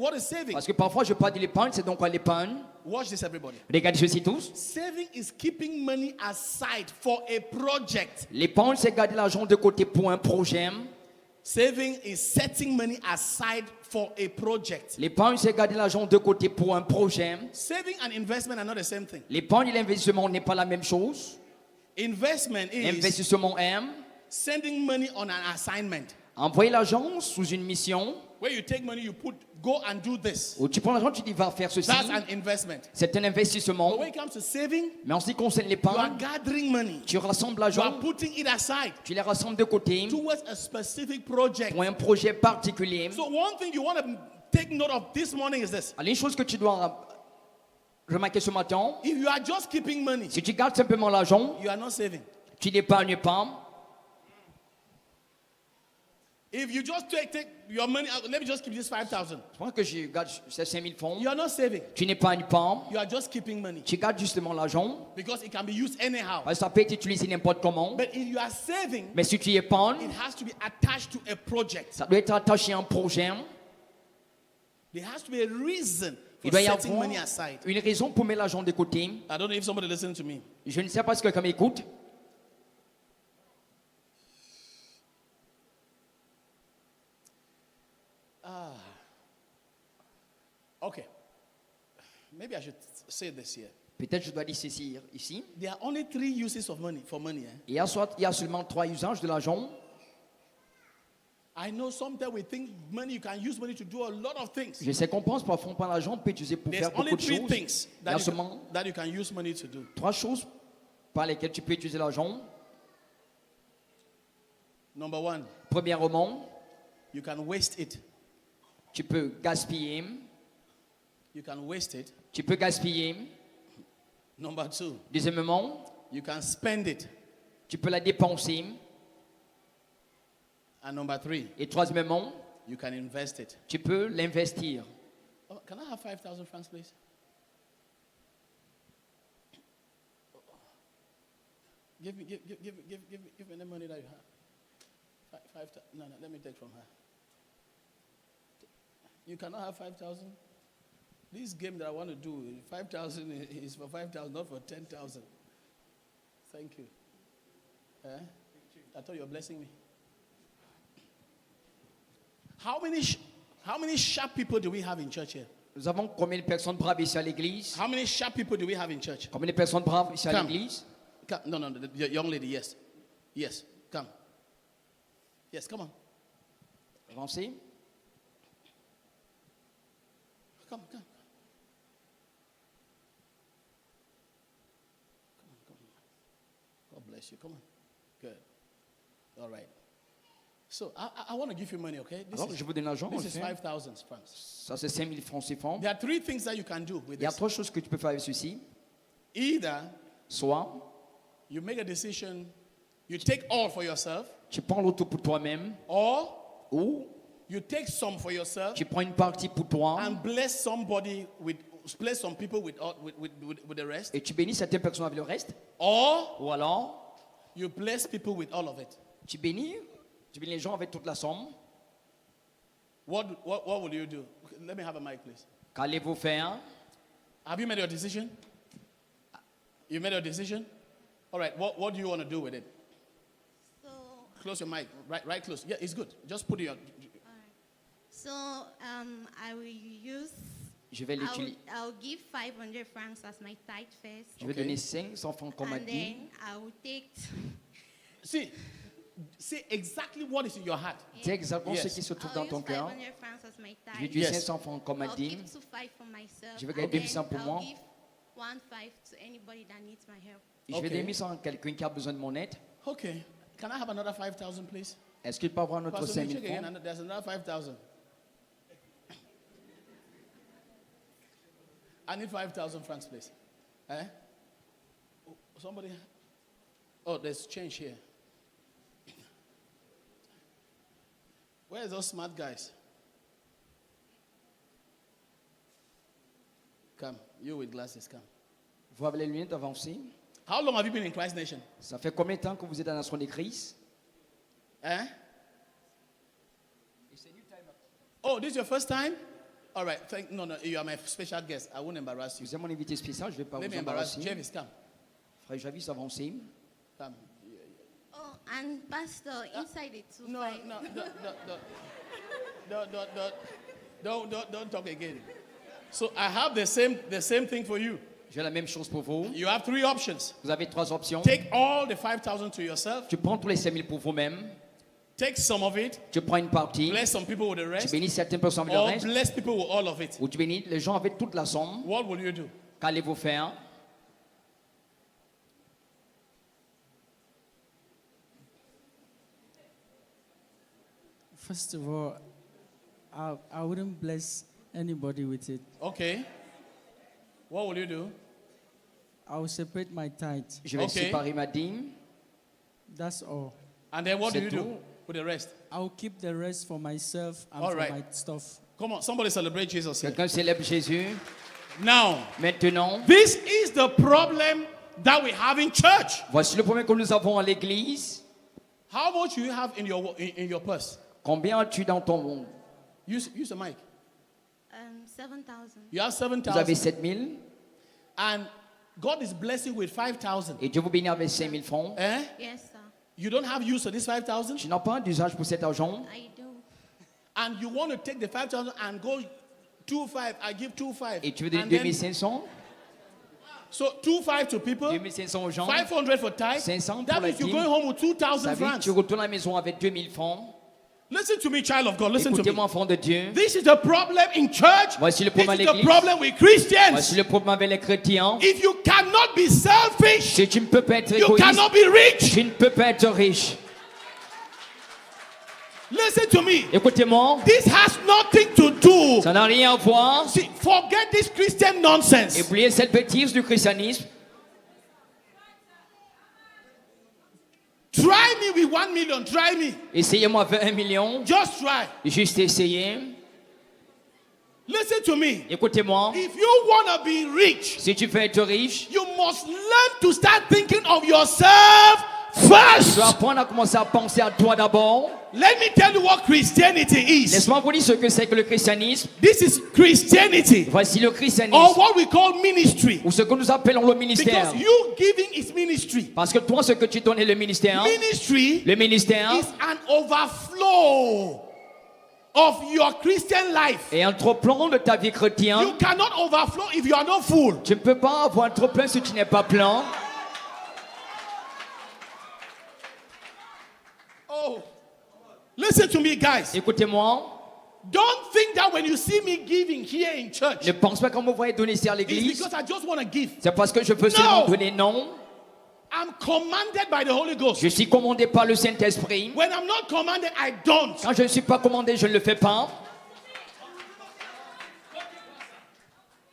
What is saving? Parce que parfois, je parle de l'épargne, c'est donc quoi l'épargne? Watch this, everybody. Regardez ceci tous. Saving is keeping money aside for a project. L'épargne, c'est garder l'argent de côté pour un projet. Saving is setting money aside for a project. L'épargne, c'est garder l'argent de côté pour un projet. Saving and investment are not the same thing. L'épargne et l'investissement n'est pas la même chose. Investment is L'investissement est sending money on an assignment. envoyer l'argent sous une mission. Where you take money, go and do this. Où tu prends l'argent, tu dis va faire ceci. That's an investment. C'est un But investissement. when it comes to saving, Mais en ce qui concerne you are l'épargne, gathering money. tu rassembles You are l'argent, putting it aside tu les rassembles de côté towards a specific project. pour un projet particulier. So one thing you want to take note of this morning is this. Alors, une chose que tu dois remarquer ce matin, If you are just keeping money, si tu gardes simplement l'argent, you are not saving. tu n'épargnes pas. If you just take your money out, let me just keep this 5,000. Je pense que je garde ces 5000 francs. You are not saving. Tu n'épargnes pas. You are just keeping money Tu gardes justement l'argent. because it can be used anyhow. Parce que ça peut être utilisé n'importe comment. But if you are saving, Mais si tu épargnes, it has to be attached to a project. ça doit être attaché à un projet. There has to be a reason Il for doit y setting avoir money aside. une raison pour mettre l'argent de côté. I don't know if somebody listening to me. Je ne sais pas si quelqu'un m'écoute. Okay. Maybe I should say this here. Peut-être je dois dissocier ici. There are only 3 uses of money for money. Il y a seulement 3 usages de l'argent. I know sometimes we think money, you can use money to do a lot of things. Je sais qu'on pense parfois par l'argent, on peut utiliser pour There's faire only beaucoup de 3 choses. things Il y a seulement that you can use money to do. 3 choses par lesquelles tu peux utiliser l'argent. Number 1, Premièrement, you can waste it. tu peux gaspiller. You can waste it. Tu peux gaspiller. Number 2, Deuxièmement, you can spend it. tu peux la dépenser. And number 3, Et troisièmement, you can invest it. tu peux l'investir. Oh, can I have 5,000 francs, please? Give me the money that you have. No, let me take from her. You cannot have 5,000. This game that I want to do, 5,000 is for 5,000, not for 10,000. Thank you. I thought you were blessing me. How many sharp people do we have in church here? Nous avons combien de personnes braves ici à l'église? How many sharp people do we have in church? Combien de personnes braves ici à Come. l'église? No, the young lady, yes. Yes, come. Yes, come on. Avancez. Come. God bless you. Come on. Good. All right. So I want to give you money, okay? Alors, je vous donne l'argent. This is aussi. 5,000 francs. Ça, c'est 5 000 francs CFA. There are 3 things that you can do with Il y a this. 3 choses que tu peux faire avec ceci. Either Soit, you make a decision, you take all for yourself, tu prends l'auto pour toi-même. or Ou you take some for yourself tu prends une partie pour toi. and bless some people with the rest, Et tu bénis certaines personnes avec le reste. or Ou alors, you bless people with all of it. tu bénis les gens avec toute la somme. What will you do? Let me have a mic, please. Qu'allez-vous faire? Have you made your decision? You made your decision? All right, what do you want to do with it? So, Close your mic, right close. Yeah, it's good. Just put it on. so I will use. Je vais l'utiliser. I'll give 500 francs as my tithe first, Je vais Okay. donner 500 francs comme a and dit. then I will take. See exactly what is in your heart. C'est exactement Yes. ce qui se trouve I'll dans ton use cœur. 500 francs as my Je vais tithe. utiliser Yes. 500 francs comme a I'll dit. give 2,5 for myself. Je vais and garder then 200 pour I'll moi. give 1,5 to anybody that needs my help. Je vais Okay. donner 100 à quelqu'un qui a besoin de mon aide. Okay. Can I have another 5,000, please? Est-ce qu'il peut avoir notre Pastor, 5 check 000 francs? again. There's another 5,000. I need 5,000 francs, please. Somebody. Oh, there's change here. Where's those smart guys? Come, you with glasses, come. Vous avez les lunettes avancées. How long have you been in Christ Nation? Ça fait combien de temps que vous êtes à la nation de Christ? Oh, this is your first time? All right. No, you are my special guest. I won't embarrass you. Vous êtes mon invité spécial, je ne vais pas Let me vous embarrass you. embarrasser. James, come. Frère Javis, avancez. Come. Oh, and Pastor, inside the 2,500. Don't talk again. So I have the same thing for you. J'ai la même chose pour vous. You have 3 options. Vous avez 3 options. Take all the 5,000 to yourself. Tu prends tous les 5 000 pour vous-même. Take some of it. Tu prends une partie. Bless some people with the Tu rest. bénis certaines personnes avec le Or reste. bless people with all of it. Ou tu bénis les gens avec toute la somme. What will you do? Qu'allez-vous faire? First of all, I wouldn't bless anybody with it. Okay. What will you do? I will separate my tithe. Je vais Okay. séparer ma dîme. That's all. And then what do C'est you do tout. with the rest? I will keep the rest for myself and All for right. my stuff. Come on, somebody celebrate Jesus here. Quelqu'un célèbre Jésus. Now, Maintenant, this is the problem that we have in church. voici le problème que nous avons à l'église. How much do you have in your purse? Combien as-tu dans ton... Use the mic. 7,000. You have Vous avez 7,000. 7 000 And God is blessing with 5,000. et Dieu vous bénit avec 5 000 francs. Yes, sir. You don't have use of this 5,000, Tu n'as pas d'usage pour cet argent. I do. and you want to take the 5,000 and go 2,500. I give 2,500. Et tu veux donner And then- 2500. So 2,500 to people, 2500 aux gens. 500 for tithe. 500 pour That la means you're dîme. going home with 2,000 Ça veut dire que francs. tu retournes à la maison avec 2000 francs. Listen to me, child of God. Listen to Écoutez-moi, me. enfant de Dieu. This is the problem in church. Voici le This problème à is the l'église. problem with Christians. Voici le problème avec les chrétiens. If you cannot be selfish, Si tu ne peux pas être you égoïste, cannot be rich. tu ne peux pas être riche. Listen to me. Écoutez-moi, This has nothing to do. ça n'a rien à voir. See, forget this Christian nonsense. Oubliez cette bêtise du christianisme. Try me with 1 million. Try me. Essayez-moi avec 1 million. Just try. Juste essayez. Listen to me. Écoutez-moi. If you want to be rich, Si tu veux être riche, you must learn to start thinking of yourself first. tu dois apprendre à commencer à penser à toi d'abord. Let me tell you what Christianity is. Laisse-moi vous dire ce que c'est que le christianisme. This is Christianity, Voici le or christianisme, what we call ministry. ou ce que nous appelons le ministère. Because you giving is ministry. Parce que toi, ce que tu donnes est le ministère. Ministry Le ministère is an overflow of your Christian life. est un trop-plein de ta vie You chrétienne. cannot overflow if you are not full. Tu ne peux pas avoir un trop-plein si tu n'es pas plein. Oh, listen to me, guys. Écoutez-moi, Don't think that when you see me giving here in church, ne pense pas qu'on me voit donner ici à it's l'église. because I just want to give. C'est parce que je veux seulement donner. Non, I'm commanded by the Holy Ghost. je suis commandé par le Saint-Esprit. When I'm not commanded, I don't. Quand je ne suis pas commandé, je ne le fais pas.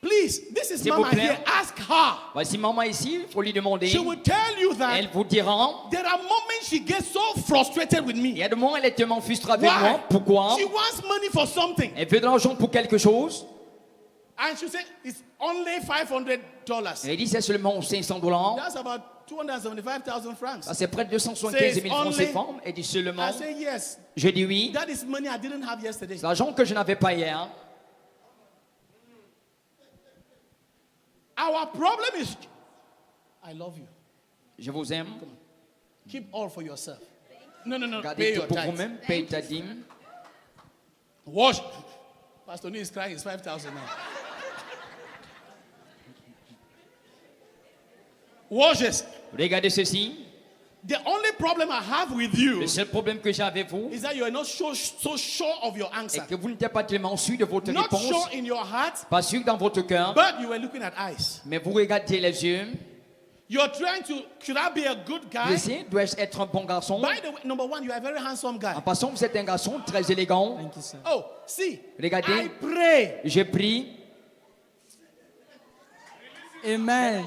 Please, this is S'il vous Mama plaît. here. Ask her. Voici maman ici, il faut lui demander. She will tell you that Elle vous dira. there are moments she gets so frustrated with Il me. y a des moments où elle est tellement frustrée avec Why? moi. Pourquoi? She wants money for something. Elle veut de l'argent pour quelque chose. And she said, it's only $500. Elle dit c'est seulement 500 $. That's about 275,000 francs. Ça c'est près de 275 000 francs Says CFA. Elle dit seulement. I say, yes. Je dis oui. That is money I didn't have yesterday. C'est l'argent que je n'avais pas hier. Our problem is, I love you. Je vous aime. Keep all for yourself. No. Pay Gardez tout your pour tithes. vous-même. Paye ta dîme. Wash. Pastor Nee is crying. It's 5,000 now. Watch this. Regardez ceci. The only problem I have with you Le seul problème que j'ai avec vous, is that you are not so sure of your answer. est que vous n'êtes pas tellement sûr de votre Not réponse. sure in your heart, Pas sûr dans votre cœur. but you were looking at eyes. Mais vous regardez les yeux. You're trying to, should I be a good guy? Je sais, dois-je être un bon garçon? By the way, number one, you are a very handsome guy. En passant, vous êtes un garçon très élégant. Thank you, sir. Oh, see, Regardez. I pray. Je prie. Amen.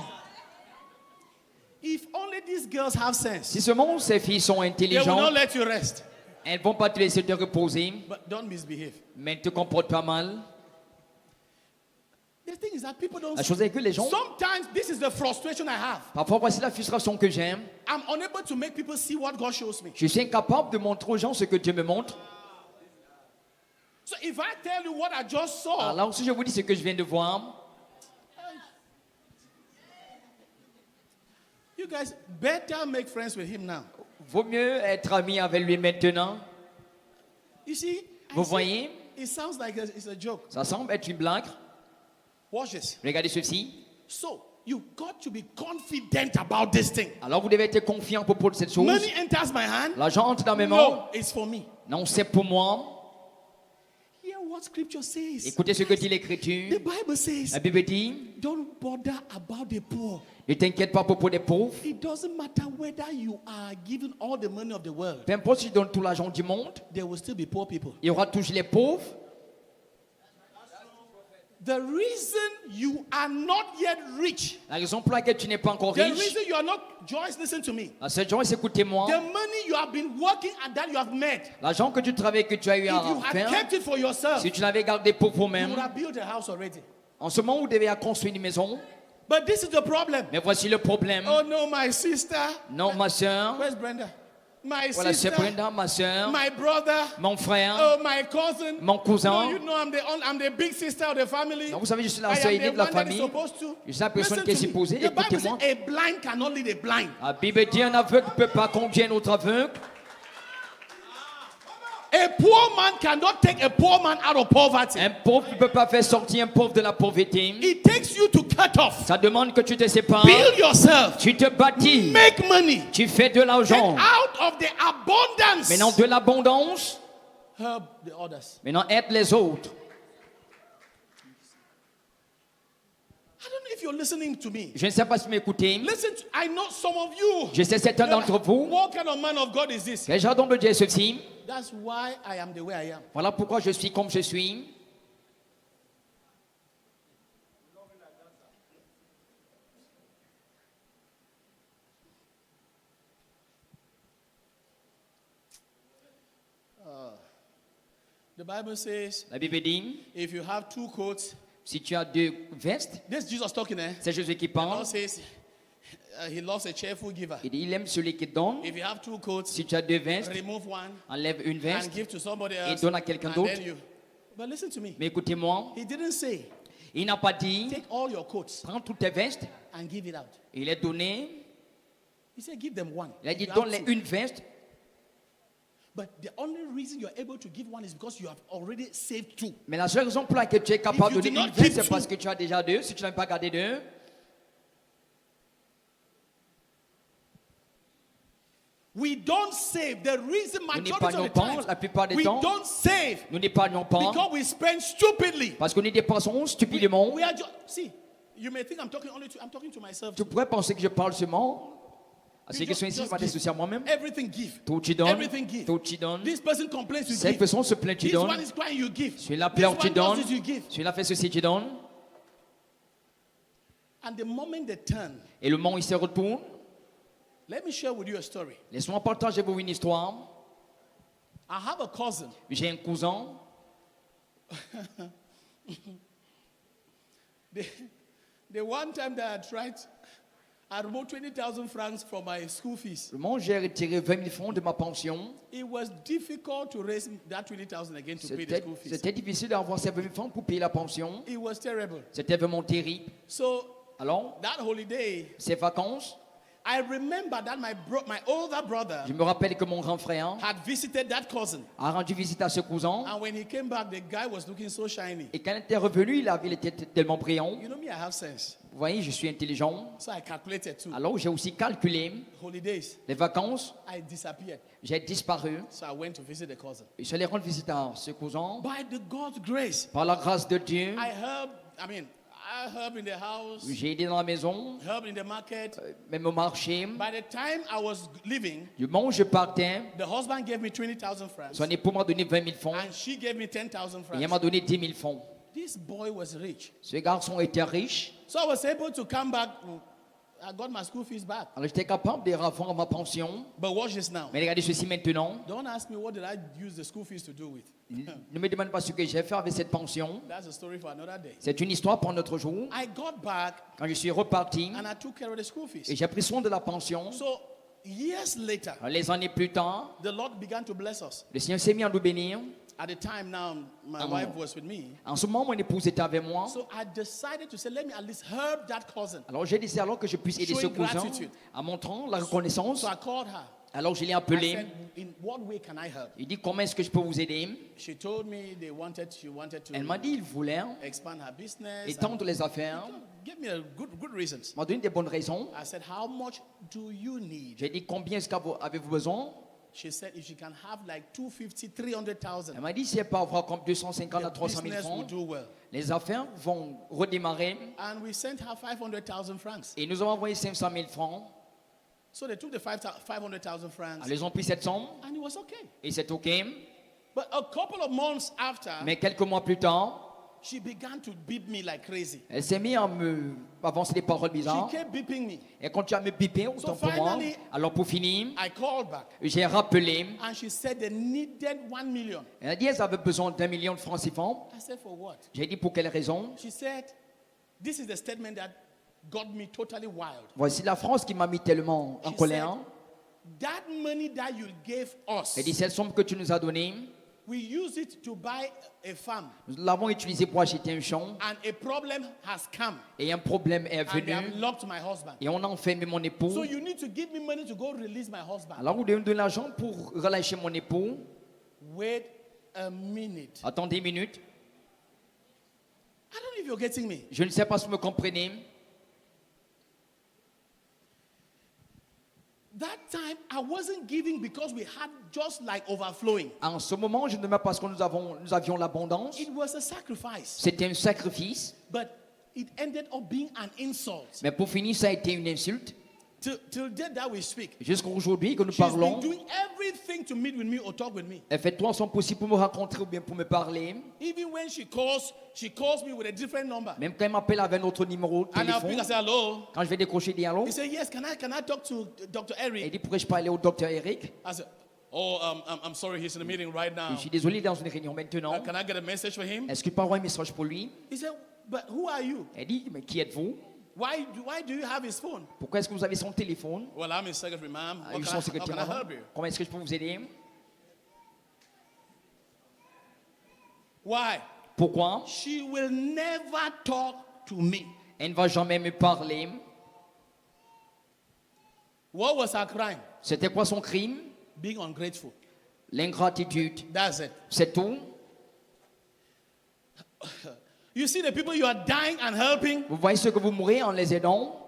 If only these girls have sense, Si seulement ces filles sont they will not intelligentes, let you rest. elles ne vont pas te laisser te reposer, But don't misbehave. mais ne te comportent pas mal. The thing is that people don't. La chose est que les gens, Sometimes this is the frustration I have. parfois voici la frustration que j'ai. I'm unable to make people see what God shows me. Je suis incapable de montrer aux gens ce que Dieu me montre. So if I tell you what I just saw, Alors si je vous dis ce que je viens de voir, you guys better make friends with him now. vaut mieux être ami avec lui maintenant. You see, Vous voyez, it sounds like it's a joke. ça semble être une blague. Watch this. Regardez ceci. So you got to be confident about this thing. Alors vous devez être confiant à propos de cette chose. Money enters my hand. L'argent entre dans mes mains. No, it's for me. Non, c'est pour moi. Hear what Scripture says. Écoutez ce que dit The l'Écriture. Bible says, La Bible dit, don't bother about the poor. ne t'inquiète pas à propos des pauvres. It doesn't matter whether you are given all the money of the world. Peu importe si tu donnes tout l'argent du monde, There will still be poor people. il y aura toujours les pauvres. The reason you are not yet rich, La raison pour laquelle tu n'es pas encore the riche, reason you are not, Joyce, listen to me. la seule chose, écoutez-moi. The money you have been working at that you have made, L'argent que tu travailles, que tu as eu if à you had faire, kept it for yourself, si tu l'avais gardé pour you vous-même, would have built a house already. en ce moment, vous devez construire une maison. But this is the problem. Mais voici le problème. Oh no, my sister. Non, ma soeur. Where's Brenda? My Voilà, c'est sister. Brenda, ma soeur. My brother. Mon frère. Oh, my cousin. Mon cousin. No, you know I'm the big sister of the family. Non, vous savez, je suis la I sœur am aînée the de la one that is famille. supposed to. Je suis la personne Listen qui est to me. supposée. The Bible says Écoutez-moi. a blind cannot lead a blind. La Bible dit un aveugle ne peut pas conduire un autre aveugle. A poor man cannot take a poor man out of poverty. Un pauvre ne peut pas faire sortir un pauvre de la pauvreté. It takes you to cut off. Ça demande que tu te sépares. Build yourself. Tu te bâtis. Make money. Tu fais de Get l'argent. out of the abundance. Maintenant, de l'abondance. Help the others. Maintenant, aide les autres. I don't know if you're listening to me. Je ne sais pas si vous m'écoutez. Listen, I know some of you. Je sais certains d'entre vous. What kind of man of God is this? Quel genre d'homme de Dieu est ceci? That's why I am the way I am. Voilà pourquoi je suis comme je suis. The Bible says, La Bible dit, if you have two coats, si tu as deux vestes, this is Jesus talking, eh? c'est Jésus qui The Lord parle. says, he loves a cheerful giver. Il dit, il aime celui qui donne. If you have two coats, Si tu as deux vestes, remove one enlève une and veste give to somebody et else. donne à quelqu'un and d'autre. then you. But listen to me. Mais écoutez-moi, He didn't say, il n'a pas dit, take all your coats prends toutes tes vestes. and give it out. Il est donné. He said, give them one. Il a dit, You have donne-les two. une veste. But the only reason you're able to give one is because you have already saved two. Mais la seule raison pour laquelle tu es capable de If you donner do une not veste, keep c'est parce two- que tu as déjà deux. Si tu n'as pas gardé deux, We don't save. The reason nous majority n'épargnons of the pas. time, La plupart des we temps, don't save nous n'épargnons pas because we spend stupidly. parce que nous dépensons stupidement. We are just, see, you may think I'm talking only to, I'm talking to myself. Tu pourrais penser que je parle seulement à ceux qui sont ici, je Just m'adresse give. aussi à moi-même. Everything give. Tout tu donnes, Everything give. tout tu donnes. This person complains, you Cette give. personne se plaint, tu This one donnes. is crying, you give. Celui-là This pleure, tu one does donnes. this, you give. Celui-là fait ceci, tu donnes. And the moment they turn, Et le moment où il se retourne, let me share with you a story. laisse-moi partager vous une histoire. I have a cousin. J'ai un cousin. The one time that I tried, I removed 20,000 francs from my school fees. Le moment où j'ai retiré 20 000 francs de ma pension, It was difficult to raise that 20,000 again to pay the c'était school fees. c'était difficile d'avoir ces 20 000 francs pour payer la pension. It was terrible. C'était vraiment terrible. So Alors, that holiday, ces vacances, I remember that my older brother je me rappelle que mon grand frère had visited that cousin. a rendu visite à ce cousin. And when he came back, the guy was looking so shiny. Et quand il était revenu, il était tellement brillant. You know me, I have sense. Vous voyez, je suis intelligent. So I calculated too. Alors, j'ai aussi calculé Holidays, les vacances. I disappeared. J'ai disparu. So I went to visit the cousin. Je suis allé rendre visite à ce cousin. By the God's grace, Par la grâce de Dieu, I helped in the house, j'ai aidé dans la maison, helped in the market. même au marché. By the time I was leaving, Du moment où je partais, the husband gave me 20,000 francs. son époux m'a donné 20 000 francs And she gave me 10,000 et elle m'a francs. donné 10 000 francs. This boy was rich. Ce garçon était riche, So I was able to come back. I got my school fees back. alors j'étais capable de revoir ma pension. But watch this now. Mais regardez ceci maintenant. Don't ask me what did I use the school fees to do with. Ne me demande pas ce que j'ai fait avec cette pension. That's a story for another day. C'est une histoire pour un autre jour. I got back Quand je suis reparti and I took care of the school et fees. j'ai pris soin de la pension, So years later, les années plus tard, the Lord began to bless us. le Seigneur s'est mis à nous bénir. At the time now, my Amen. wife was with me. En ce moment, mon épouse était avec moi. So I decided to say, let me at least help that cousin. Alors j'ai décidé alors que je puisse aider ce Showing cousin gratitude. en montrant la reconnaissance. So I called her. Alors je l'ai I appelé. said, in what way can I help? Il dit comment est-ce que je peux vous aider? She told me she wanted to Elle m'a dit il voulait expand her business. étendre les affaires. Give me a good reasons. Il m'a donné des bonnes raisons. I said, how much do you need? J'ai dit combien est-ce qu'avez-vous besoin? She said, if she can have like 250, 300,000, Elle m'a dit si elle peut avoir comme 250 à the 300 000 business will francs, do well. les affaires vont redémarrer. And we sent her 500,000 francs. Et nous avons envoyé 500 000 francs. So they took the 500,000 francs, Alors, ils ont pris cette somme and it was okay. et c'est OK. But a couple of months after, Mais quelques mois plus tard, she began to beep me like crazy. elle s'est mise à me avancer des paroles She bizarres. kept beeping me. Et continue à me piper autant pour moi. finally- Alors pour finir, I called back, j'ai rappelé. and she said they needed 1 million. Elle a dit qu'elle avait besoin d'1 million de francs CFA. I said, for what? J'ai dit pour quelle raison? She said, this is the statement that got me totally wild. Voici la France qui m'a mis tellement en She colère. That money that you gave us, Elle dit cette somme que tu nous as donnée, we use it to buy a farm, nous l'avons utilisée pour acheter un champ. and a problem has come, Et un problème est and they have venu. locked my husband. Et on a enfermé mon époux. So you need to give me money to go release my husband. Alors vous devez me donner l'argent pour relâcher mon époux. Wait a minute. Attendez une minute. I don't know if you're getting me. Je ne sais pas si vous me comprenez. That time I wasn't giving because we had just like overflowing. En ce moment, je ne mets pas parce que nous avions l'abondance. It was a sacrifice. C'était un sacrifice. But it ended up being an insult. Mais pour finir, ça a été une insulte. Till day that we speak. Jusqu'à aujourd'hui que nous She's been parlons, doing everything to meet with me or talk with me. elle fait tout son possible pour me rencontrer ou bien pour me parler. Even when she calls me with a different number. Même quand elle m'appelle avec un autre numéro de And I'll pick téléphone, and say hello. quand je vais décrocher des allô, He said, yes, can I talk to Dr. elle Eric? dit pourrais-je parler au docteur Eric? I said, oh, I'm sorry, he's in a meeting right now. Je suis désolé, dans une réunion maintenant. Can I get a message for him? Est-ce que je peux avoir un message pour lui? He said, but who are you? Elle dit, mais qui êtes-vous? Why do you have his phone? Pourquoi est-ce que vous avez son téléphone? Well, I'm his secretary, ma'am. Je suis son How secrétaire. can I help you? Comment est-ce que je peux vous aider? Why? Pourquoi? She will never talk to me. Elle ne va jamais me parler. What was her crime? C'était quoi son crime? Being ungrateful. L'ingratitude. That's it. C'est tout. You see the people you are dying and helping, Vous voyez ceux que vous mourrez en les aidant.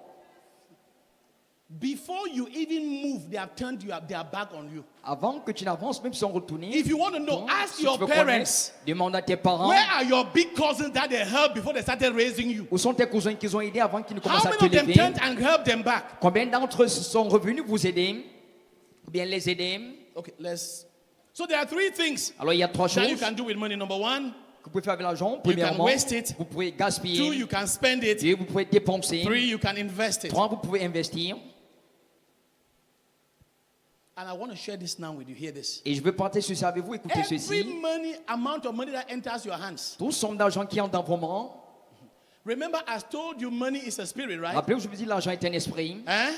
before you even move, they have turned their back on you. Avant que tu n'avances, même si on retourne. If you want to know, ask Si tu your veux parents, connaître, demande à tes parents. where are your big cousins that they helped before they started raising you? Où sont tes cousins qui ont aidé avant qu'ils ne How commencent à many te of them lever? turned and helped them back? Combien d'entre eux sont revenus vous aider? Ou bien les aider? Okay, so there are three things Alors il y a trois that you choses can do with money. Number one, que vous pouvez faire avec l'argent. can Premièrement, waste it. vous pouvez two, gaspiller. you can spend it. Deux, vous pouvez dépenser. Three, you can invest it. Trois, vous pouvez investir. And I want to share this now with you. Hear this. Et je veux partager ceci avec vous. Écoutez Every ceci. amount of money that enters your hands. Toute somme d'argent qui entre dans vos mains. Remember, I told you money is a spirit, right? Rappelez-vous, je vous dis, l'argent est un esprit. Eh?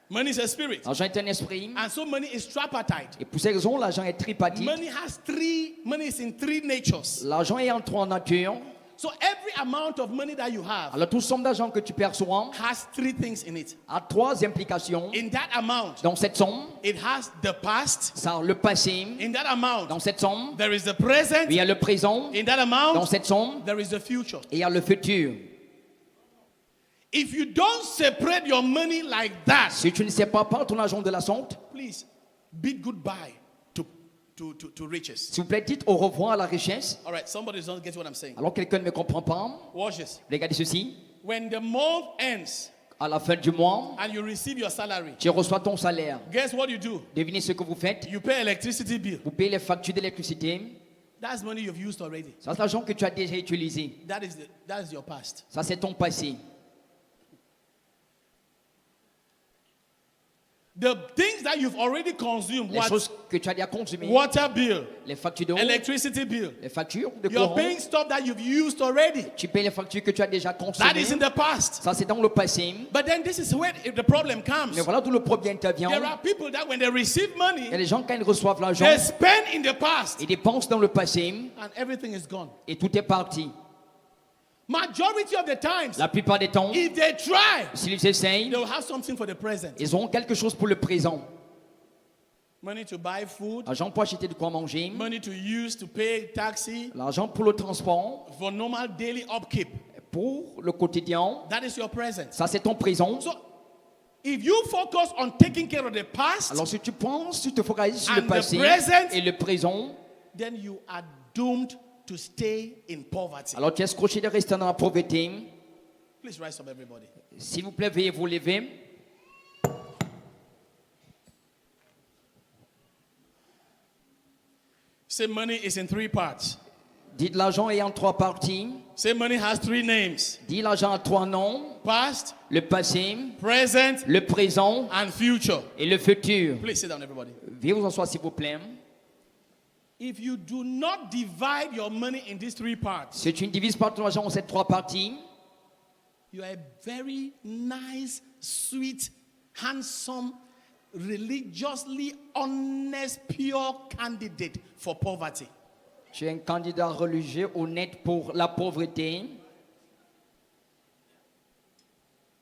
Money is a spirit. L'argent est un esprit. And so money is tripartite. Et pour ces raisons, l'argent est tripartite. Money is in three natures. L'argent est en trois natures. So every amount of money that you have Alors, toute somme d'argent que tu perçois has three things in it. a trois implications. In that amount, Dans cette somme, it has the past. ça a le passé. In that amount, Dans cette somme, there is the present. il y a le présent. In that Dans amount, cette somme, there is the future. il y a le futur. If you don't separate your money like that, Si tu ne sépares pas ton argent de la sorte, please bid goodbye to riches. s'il vous plaît, dites au revoir à la richesse. All right, somebody doesn't get what I'm saying. Alors quelqu'un ne me comprend pas. Watch this. Regardez ceci. When the month ends À la fin du mois, and you receive your salary, tu reçois ton salaire. guess what you do? Devinez ce que vous faites. You pay electricity bill. Vous payez les factures d'électricité. That's money you've used already. Ça, c'est l'argent que tu as déjà utilisé. That is your past. Ça, c'est ton passé. The things that you've already consumed, Les choses que tu as déjà consommées. water bill, Les factures d'eau. electricity bill, Les factures de you're courant. paying stuff that you've used already. Tu payes les factures que tu as déjà That consommées. is in the past. Ça, c'est dans le passé. But then this is where the problem comes. Mais voilà d'où le problème intervient. There are people that when they receive Il y a money, des gens, quand ils reçoivent l'argent, they spend in the past ils dépensent dans le passé and everything is gone. et tout est parti. Majority of the times, La plupart des temps, if they try, s'ils essayent, they will have something for the present. ils auront quelque chose pour le présent. Money to buy food, L'argent pour acheter de quoi manger, money to use to pay taxi, l'argent pour le transport, for normal daily upkeep. pour le quotidien. That is your present. Ça, c'est ton présent. So, if you focus on taking care of the past, Alors, si tu penses, tu te focalises sur And le the passé present, et le présent, then you are doomed to stay in poverty. alors tu es scotché de rester dans la pauvreté. Please rise up, everybody. S'il vous plaît, veuillez vous lever. Say money is in three parts. Dites l'argent est en trois parties. Say money has three names: Dis l'argent a trois noms. past, Le passé, present, le présent and future. et le futur. Please sit down, everybody. Veuillez vous asseoir, s'il vous plaît. If you do not divide your money in these three parts, Si tu ne divises pas ton argent en ces trois parties, you are a very nice, sweet, handsome, religiously honest, pure candidate for poverty. tu es un candidat religieux honnête pour la pauvreté.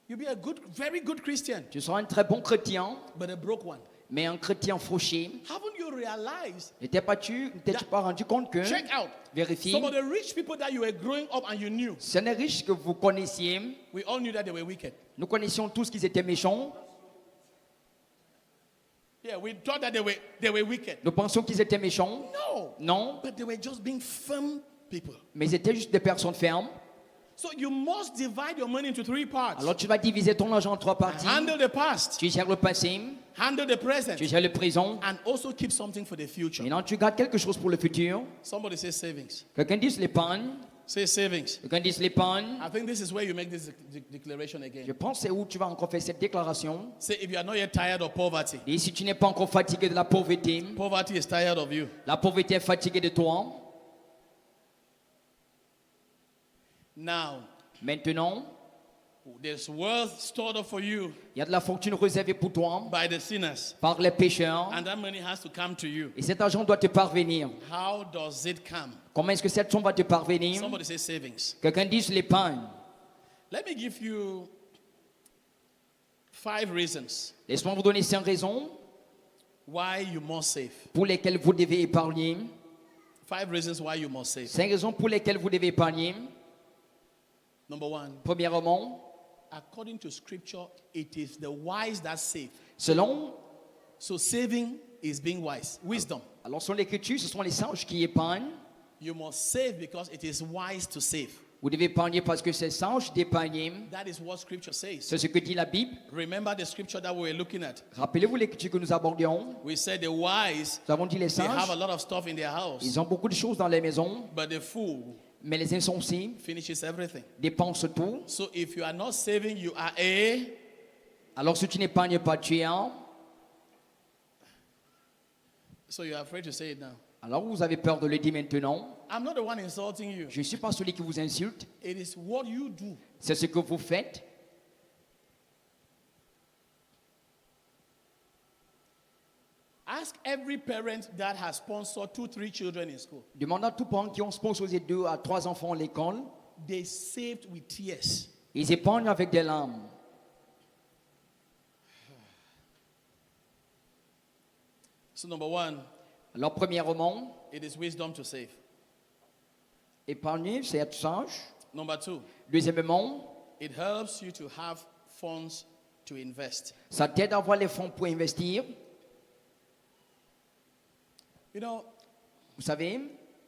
You'll be a very good Christian, Tu seras un très bon chrétien, but a broke one. mais un chrétien fauché. Haven't you realize? N'étais-tu pas rendu compte que, Check out. vérifie, Some of the rich people that you were growing up and you knew, ce n'est riches que vous connaissiez, we all knew that they were wicked. nous connaissions tous qu'ils étaient méchants, Yeah, we thought that they were wicked. nous pensions qu'ils étaient méchants, No. non, But they were just being firm people. mais ils étaient juste des personnes fermes. So you must divide your money into 3 parts. Alors tu vas diviser ton argent en 3 parties, Handle the past, tu gères le passé, handle the present, tu gères le présent, and also keep something for the future. maintenant tu gardes quelque chose pour le futur. Somebody say savings. Quelqu'un dit l'épargne, Say savings. quelqu'un dit l'épargne. I think this is where you make this declaration Je again. pense que c'est où tu vas encore faire cette déclaration. Say if you are not yet tired of poverty, Et si tu n'es pas encore fatigué de la pauvreté, poverty is tired of you. la pauvreté est fatiguée de toi. Now, Maintenant, there's wealth stored up for you il y a de la fortune réservée pour toi by the sinners, par les pécheurs. and that money has to come to you. Et cet argent doit te parvenir. How does it come? Comment est-ce que cette somme va te parvenir? Somebody say savings. Quelqu'un dit l'épargne. Let me give you 5 reasons Laisse-moi vous donner 5 raisons why you must save. pour lesquelles vous devez épargner. 5 reasons why you must save. 5 raisons pour lesquelles vous devez épargner. Number 1, Premièrement, according to scripture, it is the wise that save. selon, So saving is being wise. Wisdom. alors selon l'écriture, ce sont les sages qui épargnent. You must save because it is wise to save. Vous devez épargner parce que c'est sage d'épargner. That is what scripture says. C'est ce que dit la Bible. Remember the scripture that we were looking at. Rappelez-vous l'écriture que nous abordions. We said the wise, Nous avons dit les they have a sages, lot of stuff in their house, ils ont beaucoup de choses dans les maisons, but the fool mais les insensés finishes everything. dépensent tout. So if you are not saving, you are a. Alors si tu n'épargnes pas, tu es un. So you are afraid to say it now. Alors vous avez peur de le dire maintenant. I'm not the one insulting you. Je ne suis pas celui qui vous insulte. It is what you do. C'est ce que vous faites. Ask every parent that has sponsored 2-3 children in school. Demandez à tous parents qui ont sponsorisé 2 à 3 enfants à l'école. They saved with tears. Ils épargnent avec des larmes. So number 1, Alors premièrement, it is wisdom to save. épargner, c'est être sage. Number 2, Deuxièmement, it helps you to have funds to invest. ça t'aide à avoir les fonds pour investir. You know, Vous savez,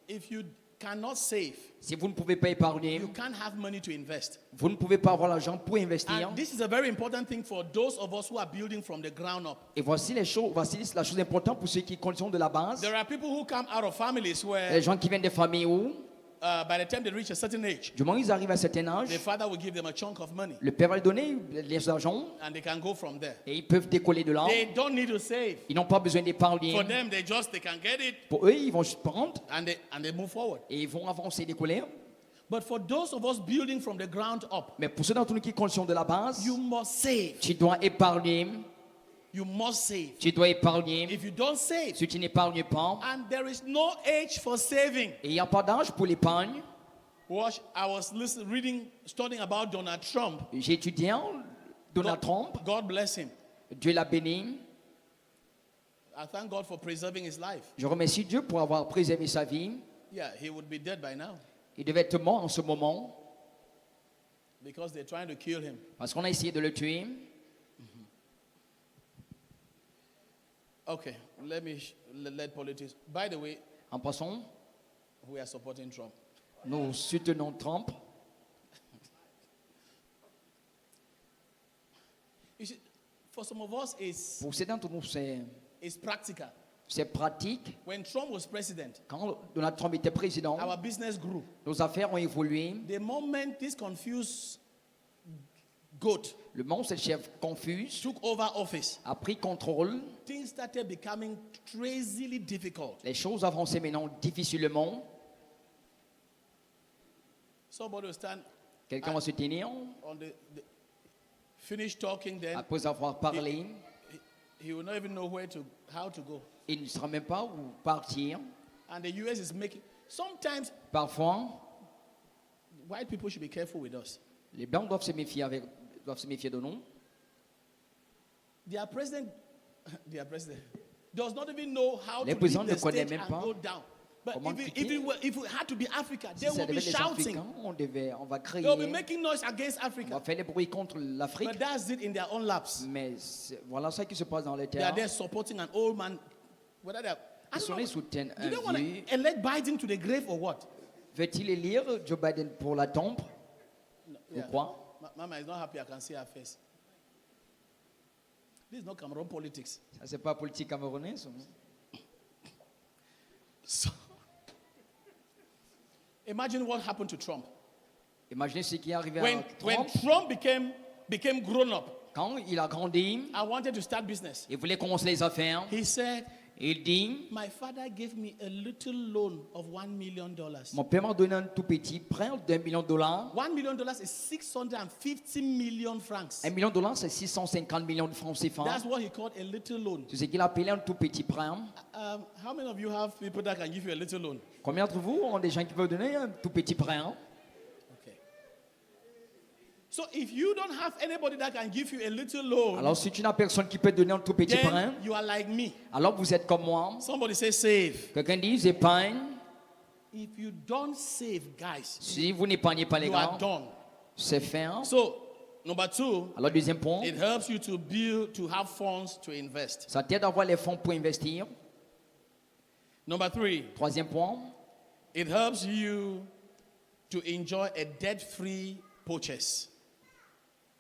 if you cannot save, si vous ne pouvez pas épargner, you can't have money to invest. vous ne pouvez pas avoir l'argent pour investir. And this is a very important thing for those of us who are building from the ground up. Et voici la chose importante pour ceux qui continuent de la base. There are people who come out of families Les where gens qui viennent des familles où, by the time they reach a certain age, du moment où ils arrivent à un certain âge, the father will give them a chunk of money le père va leur donner les argent and they can go from there. et ils peuvent décoller de là. They don't need to save. Ils n'ont pas besoin d'épargner. For them, they can get it Pour eux, ils vont juste prendre and they move forward. et ils vont avancer, décoller. But for those of us building from the ground up, Mais pour ceux d'entre nous qui conscients de la base, you must save. tu dois épargner. You must save. Tu dois épargner. If you don't save, Si tu n'épargnes pas, and there is no age for saving. et il n'y a pas d'âge pour l'épargne. Watch, I was studying about Donald Trump. J'ai étudié Donald Trump. God bless him. Dieu l'a béni. I thank God for preserving his life. Je remercie Dieu pour avoir préservé sa vie. Yeah, he would be dead by now Il devait être mort en ce moment because they're trying to kill him. parce qu'on a essayé de le tuer. Okay, let politics. By the way, En passant, we are supporting Trump. nous soutenons Trump. You see, for some of us, Pour certains d'entre nous, it's practical. c'est pratique. When Trump was president, Quand Donald Trump était président, our business grew. nos affaires ont évolué. The moment this confused goat Le monstre, le chef confus, took over office, a pris contrôle. things started becoming crazily difficult. Les choses avançaient maintenant difficilement. Somebody will stand Quelqu'un va se tenir on the finish talking, then après avoir parlé. he will not even know how to go. Il ne saura même pas où partir. And the US is making sometimes Parfois, white people should be careful with us. les blancs doivent se méfier the Their president, does not even know how Les to présidents leave ne the connaissent stage même and pas go down. But comment if quitter. it had to be Africa, Si they ça will be devait être les shouting. Africains, on va crier, They will be making noise against on va Africa. faire des bruits contre l'Afrique. But that's it in their own laps. Mais voilà ça qui se passe dans les They are terres. there supporting an old man. Whether they are, I Ils don't sont know. les soutiennent Do they un want vieux. to elect Biden to the grave or what? Veut-il élire Joe Biden pour la tombe? Ou quoi? Mama is not happy. I can see her face. This is not Cameroon politics. Ça, c'est pas politique camerounaise. So, imagine what happened to Trump. Imaginez ce qui est arrivé When à Trump. Trump became grown up Quand il a grandi, and wanted to start business, il voulait commencer les affaires. he said, Il dit, my father gave me a little loan of $1 million. mon père m'a donné un tout petit prêt de $1 million. $1 million is 650 million francs. $1 million, c'est 650 millions de francs CFA. That's what he called a little loan. C'est ce qu'il appelait un tout petit prêt. How many of you have people that can give you a little loan? Combien d'entre vous ont des gens qui peuvent donner un tout petit prêt? Okay. So if you don't have anybody that can give you a little loan, Alors si tu n'as personne qui peut te donner un tout petit prêt, then you are like me. alors vous êtes comme moi. Somebody say save. Quelqu'un dit, épargne. If you don't save, guys, Si vous n'épargnez pas les you gars, are done. c'est fait. So, number two, Alors deuxième point, it helps you to have funds to invest. ça t'aide à avoir les fonds pour investir. Number three, Troisième point, it helps you to enjoy a debt-free purchase.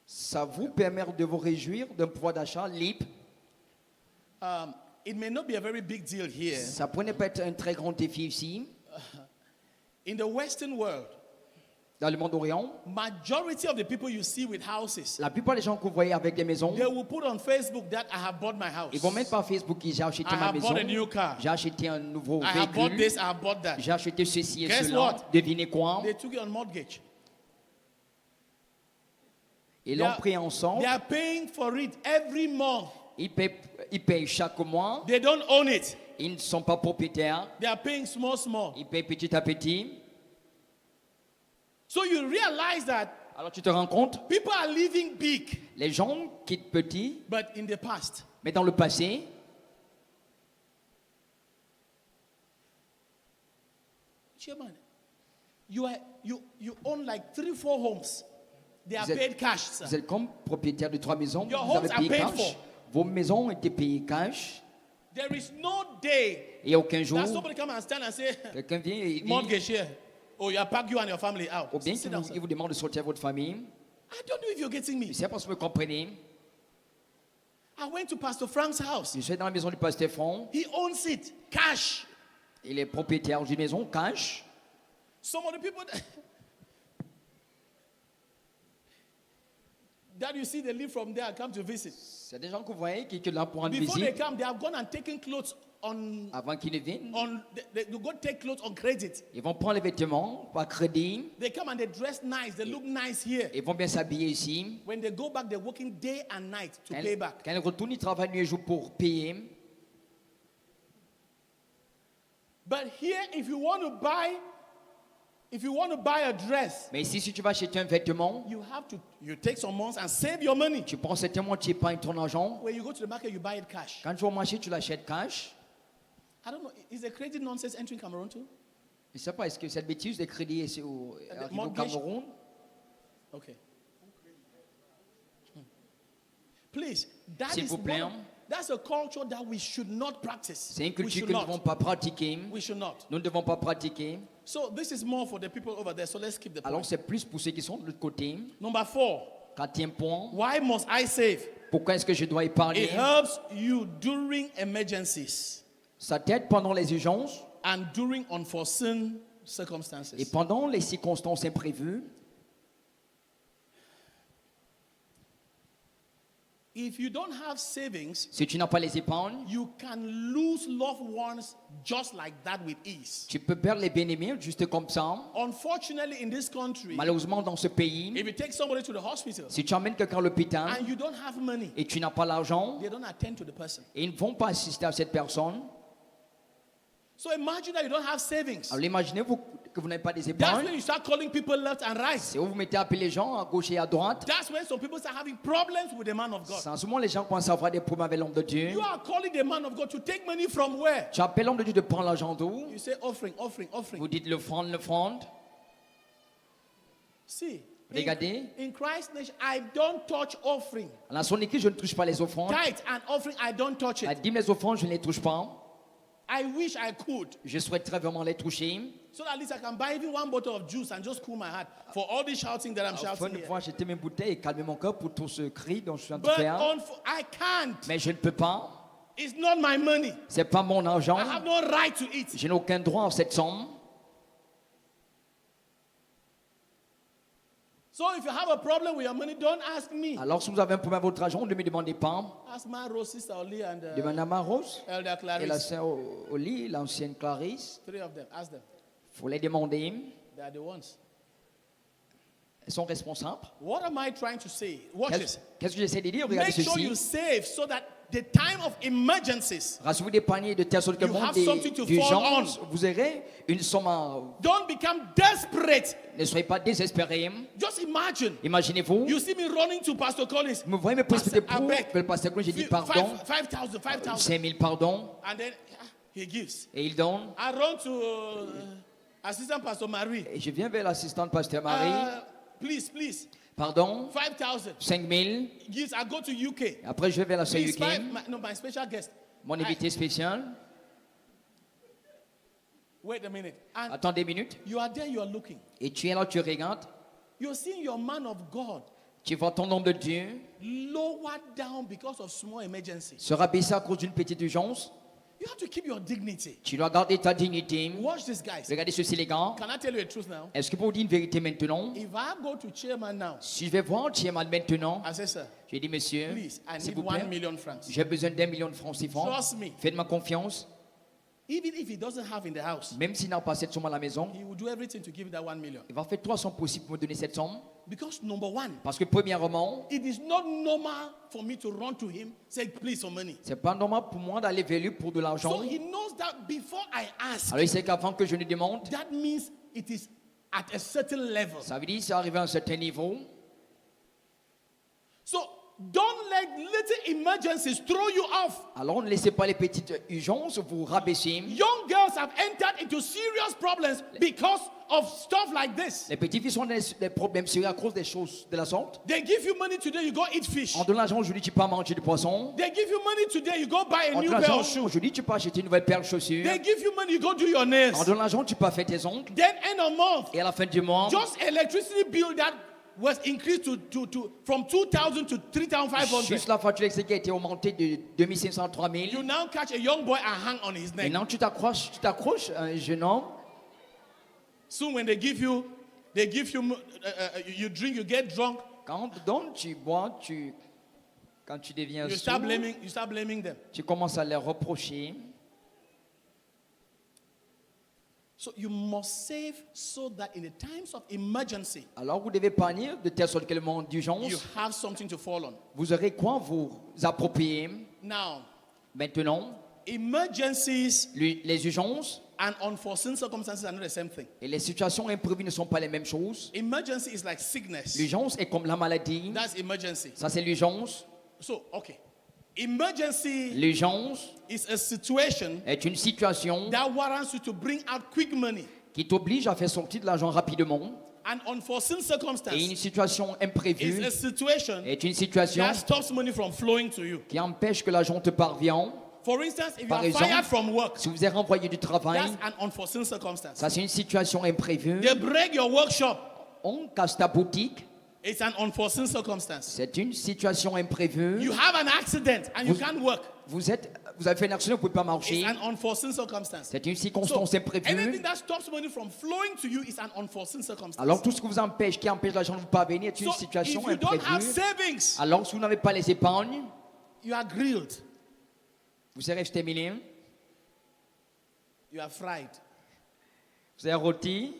ça vous permet de vous réjouir d'un pouvoir d'achat libre. It may not be a very big deal here. Ça pourrait ne pas être un très grand défi ici. In the Western world, Dans le monde orient, majority of the people you see with houses, la plupart des gens que vous voyez avec des maisons, they will put on Facebook that I have bought my house. ils vont mettre par Facebook qu'ils j'ai acheté I ma have maison, bought a new car. j'ai acheté un nouveau I have bought véhicule, this, I have bought that. j'ai acheté ceci et Guess cela. what? Devinez quoi? They took it on mortgage. Ils They l'ont are- pris ensemble. They are paying for it every month. Ils payent chaque mois. They don't own it. Ils ne sont pas propriétaires. They are paying small. Ils payent petit à petit. So you realize that Alors tu te rends compte, people are living big, les gens quittent petit, but in the past. mais dans le passé, Chairman, you own like 3-4 homes. They are Vous êtes- paid cash, sir. vous êtes comme propriétaire de 3 maisons, Your vous avez homes are payé paid cash. for. Vos maisons ont été payées cash. There is no day Et aucun jour, that somebody come and stand and say, quelqu'un vient et dit, mortgage here. Oh, you pack you and your family out. ou bien Sit qu'il down, vous, sir. il vous demande de sortir votre famille. I don't know if you're getting Je me. ne sais pas si vous me comprenez. I went to Pastor Frank's house. Je suis dans la maison du pasteur Franck. He owns it, cash. Il est propriétaire d'une maison cash. Some of the people that you see, they leave from there and come to visit. C'est des gens que vous voyez qui sont là pour rendre Before they visite. come, they have gone and taken clothes on. Avant qu'ils ne viennent, They go take clothes on credit. ils vont prendre les vêtements par crédit. They come and they dress nice. They look nice here. Ils vont bien s'habiller ici. When they go back, they're working day and night to Quand, pay back. quand ils retournent, ils travaillent nuit et jour pour payer. But here, if you want to buy a dress, Mais ici, si tu vas acheter un vêtement, you take some months and save your money. tu prends certainement, tu épargnes ton argent. When you go to the market, you buy it cash. Quand tu vas au marché, tu l'achètes cash. I don't know. Is the credit nonsense entering Cameroon too? Je ne sais pas, est-ce que cette bêtise de crédit est arrive au mortgage? Cameroun? Okay. Please, that S'il is vous plaît. that's a culture that we should not practice. C'est une We culture should que nous ne devons not. pas pratiquer. We should not. Nous ne devons pas pratiquer. So this is more for the people over there. So let's keep the Alors point. c'est plus pour ceux qui sont de l'autre côté. Number 4. Quatrième point, Why must I save? pourquoi est-ce que je dois épargner? It helps you during emergencies Ça t'aide pendant les urgences and during unforeseen circumstances. et pendant les circonstances imprévues. If you don't have savings, Si tu n'as pas les épargnes, you can lose loved ones just like that with ease. tu peux perdre les bien-aimés juste comme ça. Unfortunately, in this country, Malheureusement, dans ce pays, if you take somebody to the hospital si tu emmènes quelqu'un à l'hôpital and you don't have money, et tu n'as pas l'argent, they don't attend to the person. et ils ne vont pas assister à cette personne, So imagine that you don't have savings. Alors imaginez-vous que vous n'avez pas des That's épargnes. when you start calling people left and right. C'est où vous mettez à appeler les gens à gauche et à droite. That's when some people start having problems with the man of God. C'est en ce moment les gens commencent à avoir des problèmes avec l'homme de Dieu. You are calling the man of God to take money from where? Tu appelles l'homme de Dieu de prendre l'argent d'où? You say offering, offering, offering. Vous dites l'offrande, l'offrande. See, Regardez. in Christ's nation, I don't touch offering. Dans son écrit, je ne touche pas les offrandes. Tithe and offering, I don't touch La it. dîme, les offrandes, je ne les touche pas. I wish I could. Je souhaiterais vraiment les toucher. So that at least I can buy even one bottle of juice and just cool my heart for all the shouting that I'm Afin shouting de here. pouvoir jeter mes bouteilles et calmer mon cœur pour tout ce cri dont je suis en train But de faire. I can't. Mais je ne peux pas. It's not my money. C'est pas mon argent. I have no right to it. Je n'ai aucun droit en cette somme. So if you have a problem with your money, don't ask me. Alors, si vous avez un problème avec votre argent, ne me demandez pas. Ask my Rose, Sister Oli, and Demandez à ma Rose Elder et la Clarice. sœur Oli, l'ancienne Clarisse. 3 of them. Ask them. Il faut les demander. They are the ones. Elles sont responsables. What am I trying to say? Watch this. Qu'est-ce que j'essaie de dire? Regardez Make sure you ceci. save so that the time of emergencies, Rassurez-vous d'épargner de telle sorte que You le have monde something to des fall gens, on. vous aurez une somme à... don't become desperate. Ne soyez pas désespérés. Just imagine. Imaginez-vous. You see me running to Pastor Collins. Vous me voyez me précipiter pour I beg. le pasteur Collins, j'ai dit pardon. 5,000, 5,000. 5000 pardon. And then he gives. Et il donne. I run to Assistant Pastor Marie. Et je viens vers l'assistante pasteur Marie. Please, please. Pardon. 5,000. 5000. Gives. I go to UK. Après, je vais vers la sœur Please, UK. my special guest. Mon invité spécial. Wait a minute. And Attendez une minute. you are there, you are looking. Et tu es là, tu regardes. You're seeing your man of God Tu vois ton homme de Dieu lowered down because of small emergencies. se rabaisser à cause d'une petite urgence. You have to keep your dignity. Tu dois garder ta dignité. Watch this, guys. Regardez ceci, les gars. Can I tell you a truth now? Est-ce que pour vous dire une vérité maintenant? If I go to chairman now, Si je vais voir Chairman maintenant, I say, sir, je dis, monsieur, please, I s'il need vous plaît, 1 million francs. j'ai besoin d'1 million de francs CFA. Trust me. Faites-moi confiance. Even if he doesn't have in the house, Même s'il n'a pas cette somme à la maison, he will do everything to give that 1 million. il va faire tout son possible pour me donner cette somme. Because number one, Parce que premièrement, it is not normal for me to run to him, say, please, some money. c'est pas normal pour moi d'aller vers lui pour de l'argent. So he knows that before I ask, Alors il sait qu'avant que je lui demande, that means it is at a certain level. ça veut dire c'est arrivé à un certain niveau. So don't let little emergencies throw you off. Alors ne laissez pas les petites urgences vous rabaisser. Young girls have entered into serious problems because of stuff like this. Les petites filles sont dans des problèmes sérieux à cause des choses de la sorte. They give you money today, you go eat fish. En donnant l'argent aujourd'hui, tu peux manger du poisson. They give you money today, you go buy a En new donnant pair l'argent of shoes. aujourd'hui, tu peux acheter une nouvelle paire de chaussures. They give you money, you go do your En nails. donnant l'argent, tu peux faire tes ongles. Then end of month, Et à la fin du mois, just electricity bill that was increased to from 2,000 to 3,500. juste la facture électrique a été augmentée de 2500 à 3000. You now catch a young boy and hang on his neck. Maintenant, tu t'accroches à un jeune homme. Soon when they give you, you drink, you get drunk. Quand on te donne, tu bois, quand tu deviens You sourd, start blaming them. tu commences à les reprocher. So you must save so that in the times of emergency, Alors vous devez épargner de telle sorte que le moment you d'urgence, have something to fall on. vous aurez quoi vous approprier. Now, Maintenant, emergencies les urgences and unforeseen circumstances are not the same thing. et les situations imprévues ne sont pas les mêmes choses. Emergency is like sickness. L'urgence est comme la maladie. That's emergency. Ça, c'est l'urgence. So, okay. Emergency L'urgence is a situation est une situation that warrants you to bring out quick money. qui t'oblige à faire sortir de l'argent rapidement. An unforeseen Et une circumstance situation is imprévue a situation est une situation that stops money from flowing to you. qui empêche que l'argent te parvienne. For instance, if you Par are exemple, fired from work, Si vous êtes renvoyé du travail, that's an unforeseen circumstance. ça c'est une situation imprévue. They break your workshop, On casse ta boutique, it's an unforeseen circumstance. c'est une situation imprévue. You have an accident and you Vous- can't work, Vous avez fait un accident, vous ne pouvez pas marcher. it's an unforeseen circumstance. C'est une So, circonstance anything imprévue. that stops money from flowing to you is an unforeseen circumstance. Alors tout ce qui vous empêche, qui empêche l'argent de vous parvenir, est une So, if situation you don't have imprévue. savings, Alors si vous n'avez pas les épargnes, you are grilled, vous serez exterminé, you are fried. vous serez rôti.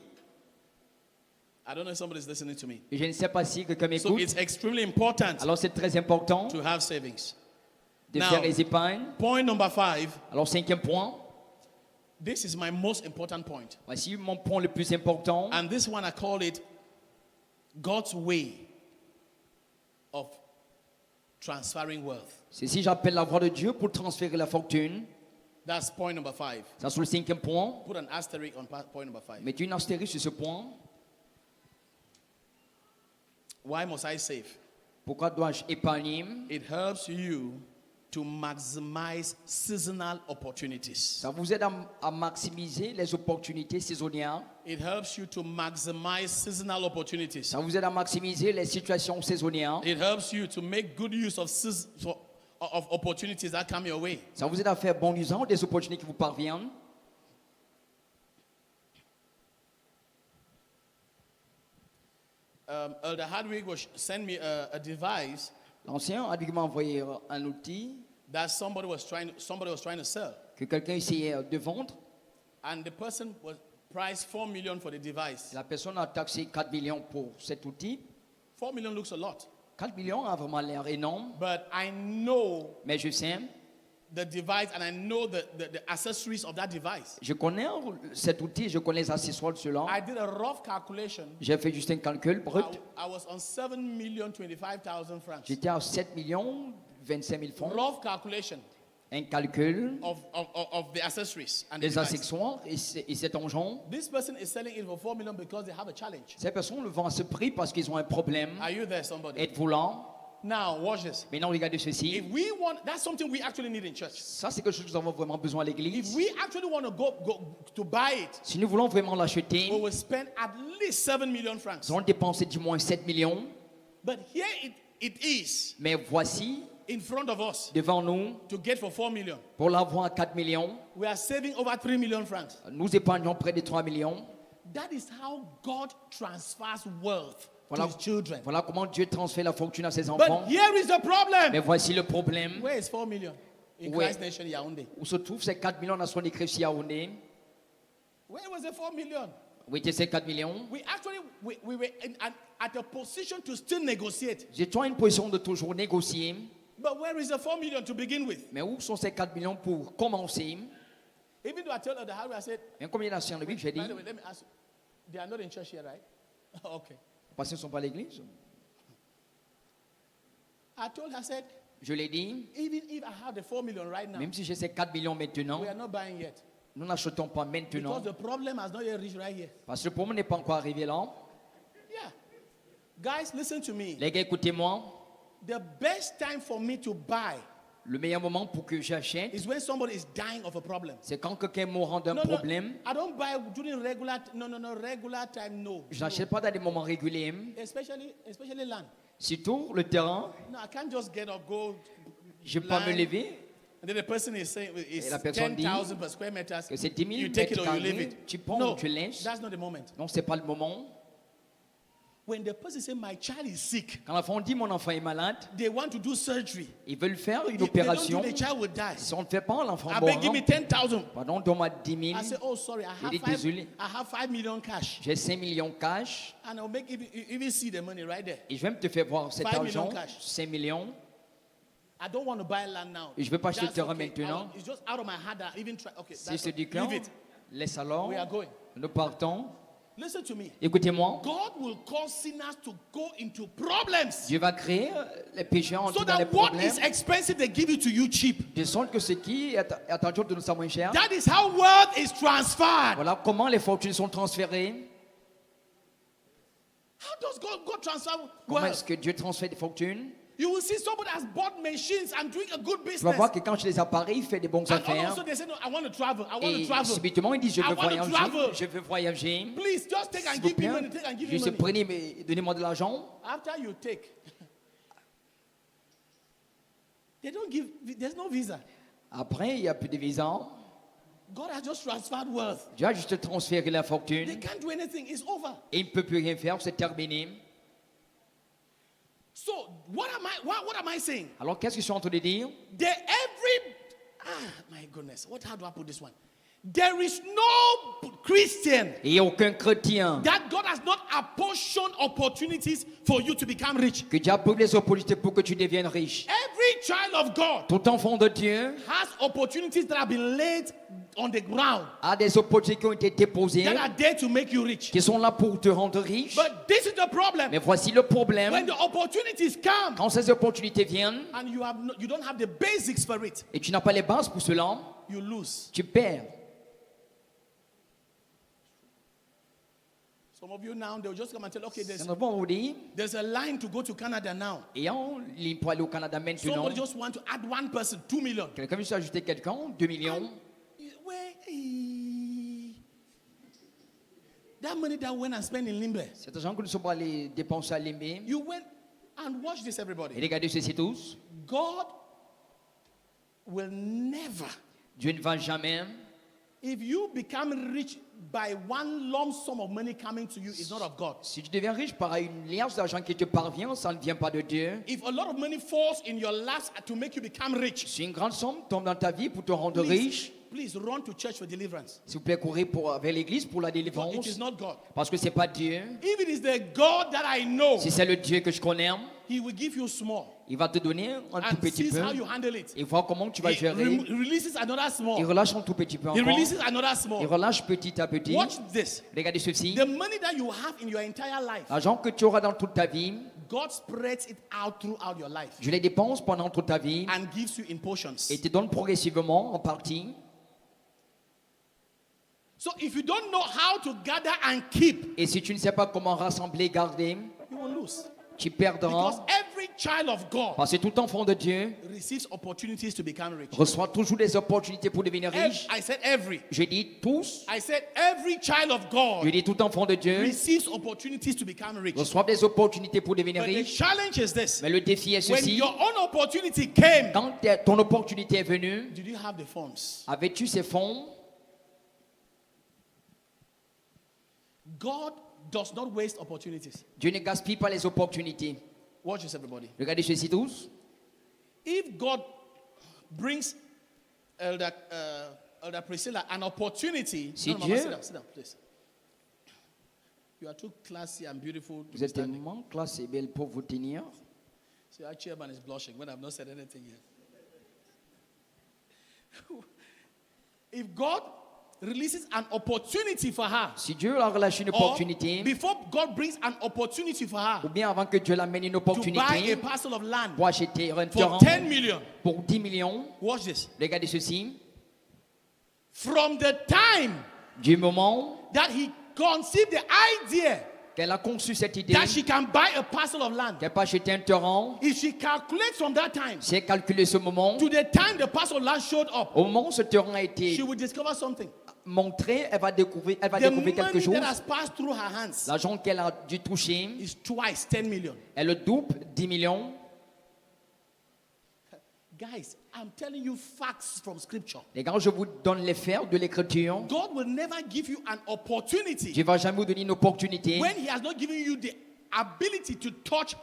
I don't know if somebody's listening to me. Et je ne sais pas si quelqu'un So m'écoute. it's extremely important Alors c'est très important to have savings. de Now- faire les épargnes. Point number 5, Alors 5e point, This is my most important point. Voici mon point le plus important. And this one I call it God's way of transferring wealth. Ceci, j'appelle la voie de Dieu pour transférer la fortune. That's point number 5. Ça, c'est le cinquième point. Put an asterisk on point number 5. Mettez une astérisque sur ce point. Why must I save? Pourquoi dois-je épargner? It helps you to maximize seasonal opportunities. Ça vous aide à maximiser les opportunités saisonnières. It helps you to maximize seasonal opportunities. Ça vous aide à maximiser les situations saisonnières. It helps you to make good use of opportunities that come your way. Ça vous aide à faire bon usage des opportunités qui vous parviennent. Elder Hardwick sent me a device L'ancien a dû m'envoyer un outil that somebody was trying to sell, que quelqu'un essayait de vendre. and the person was priced $4 million for the device. La personne a taxé 4 millions pour cet outil. $4 million looks a lot, 4 millions a vraiment l'air énorme, but I know mais je sais, the device and I know the accessories of that device. je connais cet outil, je connais les accessoires de cela. I did a rough calculation. J'ai fait juste un calcul brut. I was on 7,025,000 francs. J'étais à 7 millions 25 000 francs. Rough calculation Un calcul of the accessories and the des device. accessoires et cet engin. This person is selling it for $4 million because they have a challenge. Ces personnes le vendent à ce prix parce qu'ils ont un problème. Are you there, somebody? Êtes-vous là? Now, watch this. Maintenant, regardez If ceci. we want, that's something we actually need in church. Ça, c'est quelque chose que nous avons vraiment besoin à If l'église. we actually want to go to buy it, Si nous voulons vraiment l'acheter, we will spend at least 7 million francs. nous allons dépenser du moins 7 millions. But here it is Mais voici, in front of us devant nous, to get for 4 million. pour l'avoir à 4 millions, We are saving over 3 million francs. nous épargnons près de 3 millions. That is how God transfers wealth Voilà, to his children. voilà comment Dieu transfère la fortune à ses enfants. But here is the problem. Mais voici le problème. Where is 4 million? In Where? Christ Nation Yaoundé. Où se trouvent ces 4 millions dans son écrit sur Yaoundé? Where was the 4 million? Où étaient ces 4 millions? We actually we were at a position to still negotiate. J'étais en une position de toujours négocier. But where is the 4 million to begin with? Mais où sont ces 4 millions pour commencer? Even though I told Elder Harry, I said, Même combien d'anciens de Bible, j'ai dit, by the way, let me ask you. They are not in church here, right? Okay. parce qu'ils ne sont pas à l'église. I told her, I said, Je l'ai dit, even if I have the 4 million right now, même si j'ai ces 4 millions maintenant, we are not buying yet. nous n'achetons pas maintenant. Because the problem has not yet reached right here. Parce que le problème n'est pas encore arrivé là. Yeah. Guys, listen to me. Les gars, écoutez-moi. The best time for me to buy Le meilleur moment pour que j'achète, is when somebody is dying of a problem. c'est quand quelqu'un mourra d'un No, problème. I don't buy during regular, regular time, no. Je n'achète pas dans des moments réguliers. Especially land. Surtout le terrain, No, I can't just get up, go. je ne peux pas me Line. lever. And then the person is saying Et it's la personne dit 10,000 per square meters. que c'est 10 000 You take it mètres or you leave carrés, it. tu prends No, ou tu laisses. that's not the moment. Non, ce n'est pas le moment. When the person says my child is sick, Quand l'enfant dit mon enfant est malade, they want to do surgery. ils veulent faire une If they don't opération. do, the child will die. Si on ne fait pas, l'enfant I mourra. beg, give me 10,000. Pardon, donne-moi 10 000. I say, oh, sorry, Il dit, désolé. I have 5 million cash. J'ai 5 millions cash. And I'll make even see the money right there. Et je vais me te faire voir cet 5 argent. millions cash. 5 millions. I don't want to buy land now. Et je veux pas acheter That's le terrain okay. maintenant. It's just out of my heart that I even try. Okay, Si that's c'est du okay. cœur, Leave it. laisse alors. We are going. Nous partons. Listen to me. Écoutez-moi. God will cause sinners to go into problems. Dieu va créer les pécheurs en So dans les that what problèmes. is expensive, they give it to you cheap. De sorte que ce qui est attendu de nous sommes moins cher. That is how wealth is transferred. Voilà comment les fortunes sont transférées. How does God transfer Comment wealth? est-ce que Dieu transfère des fortunes? You will see somebody has bought machines and doing a good Tu vas business. voir que quand tu les appareils, il fait des bonnes And all of a affaires. sudden they say, no, I want to travel. I want Et to travel. subitement, ils disent, je I veux want to voyager. travel. Je veux voyager. Please just take and S'il vous give me plaît, money. Take and give me juste money. prenez, mais donnez-moi de l'argent. After you take, they don't give. There's no visa. Après, il n'y a plus de visa. God has just transferred wealth. Dieu a juste transféré la They fortune. can't do anything. It's over. Et il ne peut plus rien faire, c'est terminé. So what am I saying? Alors, qu'est-ce que je suis en train de dire? My goodness. How do I put this one? There is no Christian Et aucun chrétien that God has not apportioned opportunities for you to become rich. que Dieu a pris les opportunités pour que tu deviennes riche. Every child of God Tout enfant de Dieu has opportunities that have been laid on the ground a des opportunités qui ont été déposées, that are there to make you rich. qui sont là pour te rendre riche. But this is the problem. Mais voici le When problème. the opportunities come Quand ces opportunités viennent and you don't have the basics for it, et tu n'as pas les bases pour cela, you lose. tu perds. Some of you now, they'll just come and tell, okay, Nous avons dit, there's a line to go to Canada now. et en ligne pour aller au Canada maintenant, Somebody just want to add one person, 2 million. quelqu'un veut ajouter quelqu'un, 2 millions. That money that went and spent in Limbe, C'est argent que nous sommes allés dépenser à Limbe. you went and watch this, Et everybody. regardez ceci tous. God will never, Dieu ne va jamais. if you become rich by one lump sum of money coming to you, it's not of God. Si tu deviens riche par une liasse d'argent qui te parvient, ça ne vient pas de Dieu. If a lot of money falls in your laps to make you become rich, Si une grande somme tombe dans ta vie pour te rendre riche, please run to church for deliverance. s'il vous plaît, courez vers l'église pour la But it délivrance. is not God. Parce que c'est pas Dieu. If it is the God that I know, Si c'est le Dieu que je connais, He will give you small il va te donner un tout and petit sees peu how you handle it. et voir comment tu vas He gérer. releases another Il small. relâche un tout petit peu He encore. releases another Il small. relâche petit à petit. Watch this. Regardez ceci. The money that you have in your entire life, L'argent que tu auras dans toute ta vie, God spreads it out throughout your life je les dépense pendant toute ta vie and gives you in portions. et te donne progressivement en partie. So if you don't know how to gather and keep, Et si tu ne sais pas comment rassembler, garder, you will lose. tu Because perdras. every child of God Parce que tout enfant de Dieu receives opportunities to become rich. reçoit toujours des opportunités pour devenir riche. I said every. Je dis tous. I said every child of Je God dis tout enfant de Dieu receives opportunities to become rich. reçoit des opportunités pour devenir But the riche. challenge is this. Mais le défi est When ceci. your own opportunity came, Quand ton opportunité est venue, did you have the funds? avais-tu ces fonds? God does not waste opportunities. Dieu ne gaspille pas les opportunités. Watch this, everybody. Regardez ceci tous. If God brings Elder Priscilla an opportunity, Si Mama, Dieu- sit down, please. You are too classy and beautiful to Vous be êtes standing. tellement classe et belle pour vous tenir. See, our chairman is blushing when I've not said anything yet. If God releases an opportunity for her, Si Dieu a relâché une or opportunité, before God brings an opportunity for her ou bien avant que Dieu l'amène une to buy opportunité a parcel of land pour acheter un for terrain 10 million, pour 10 millions, watch this. regardez ceci. From the time Du moment that he conceived the idea qu'elle a conçu cette idée, that she can buy a parcel of land, qu'elle peut acheter un terrain, if she calculates from that time si elle calcule ce moment, to the time the parcel of land showed up, au moment où ce terrain a she été will discover something. montré, elle va découvrir The quelque money chose. that has passed through her hands L'argent qu'elle a dû toucher, is twice 10 million. elle le double, 10 millions. Guys, I'm telling you facts from scripture. Les gars, je vous donne les faits de l'écriture. God will never give you an opportunity Dieu ne va jamais vous donner une opportunité when he has not given you the ability to touch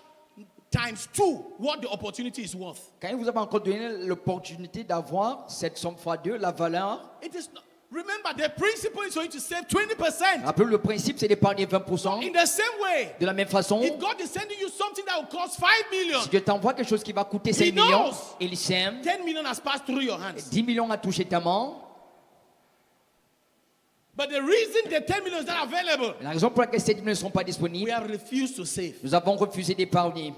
times 2 what the opportunity is worth. quand il vous avez encore donné l'opportunité d'avoir cette somme fois 2, la valeur. It is not, remember, the principle is for you to save 20%. Rappelez, le principe, c'est d'épargner 20%. In the same way, De la même façon, if God is sending you something that will cost 5 million, si Dieu t'envoie quelque chose qui va coûter He 5 millions, knows. il sait, 10 million has passed through your hands. 10 millions a touché ta main. But the reason the 10 million is not available, La raison pour laquelle ces 10 millions ne sont pas we disponibles, have refused to save. nous avons refusé d'épargner.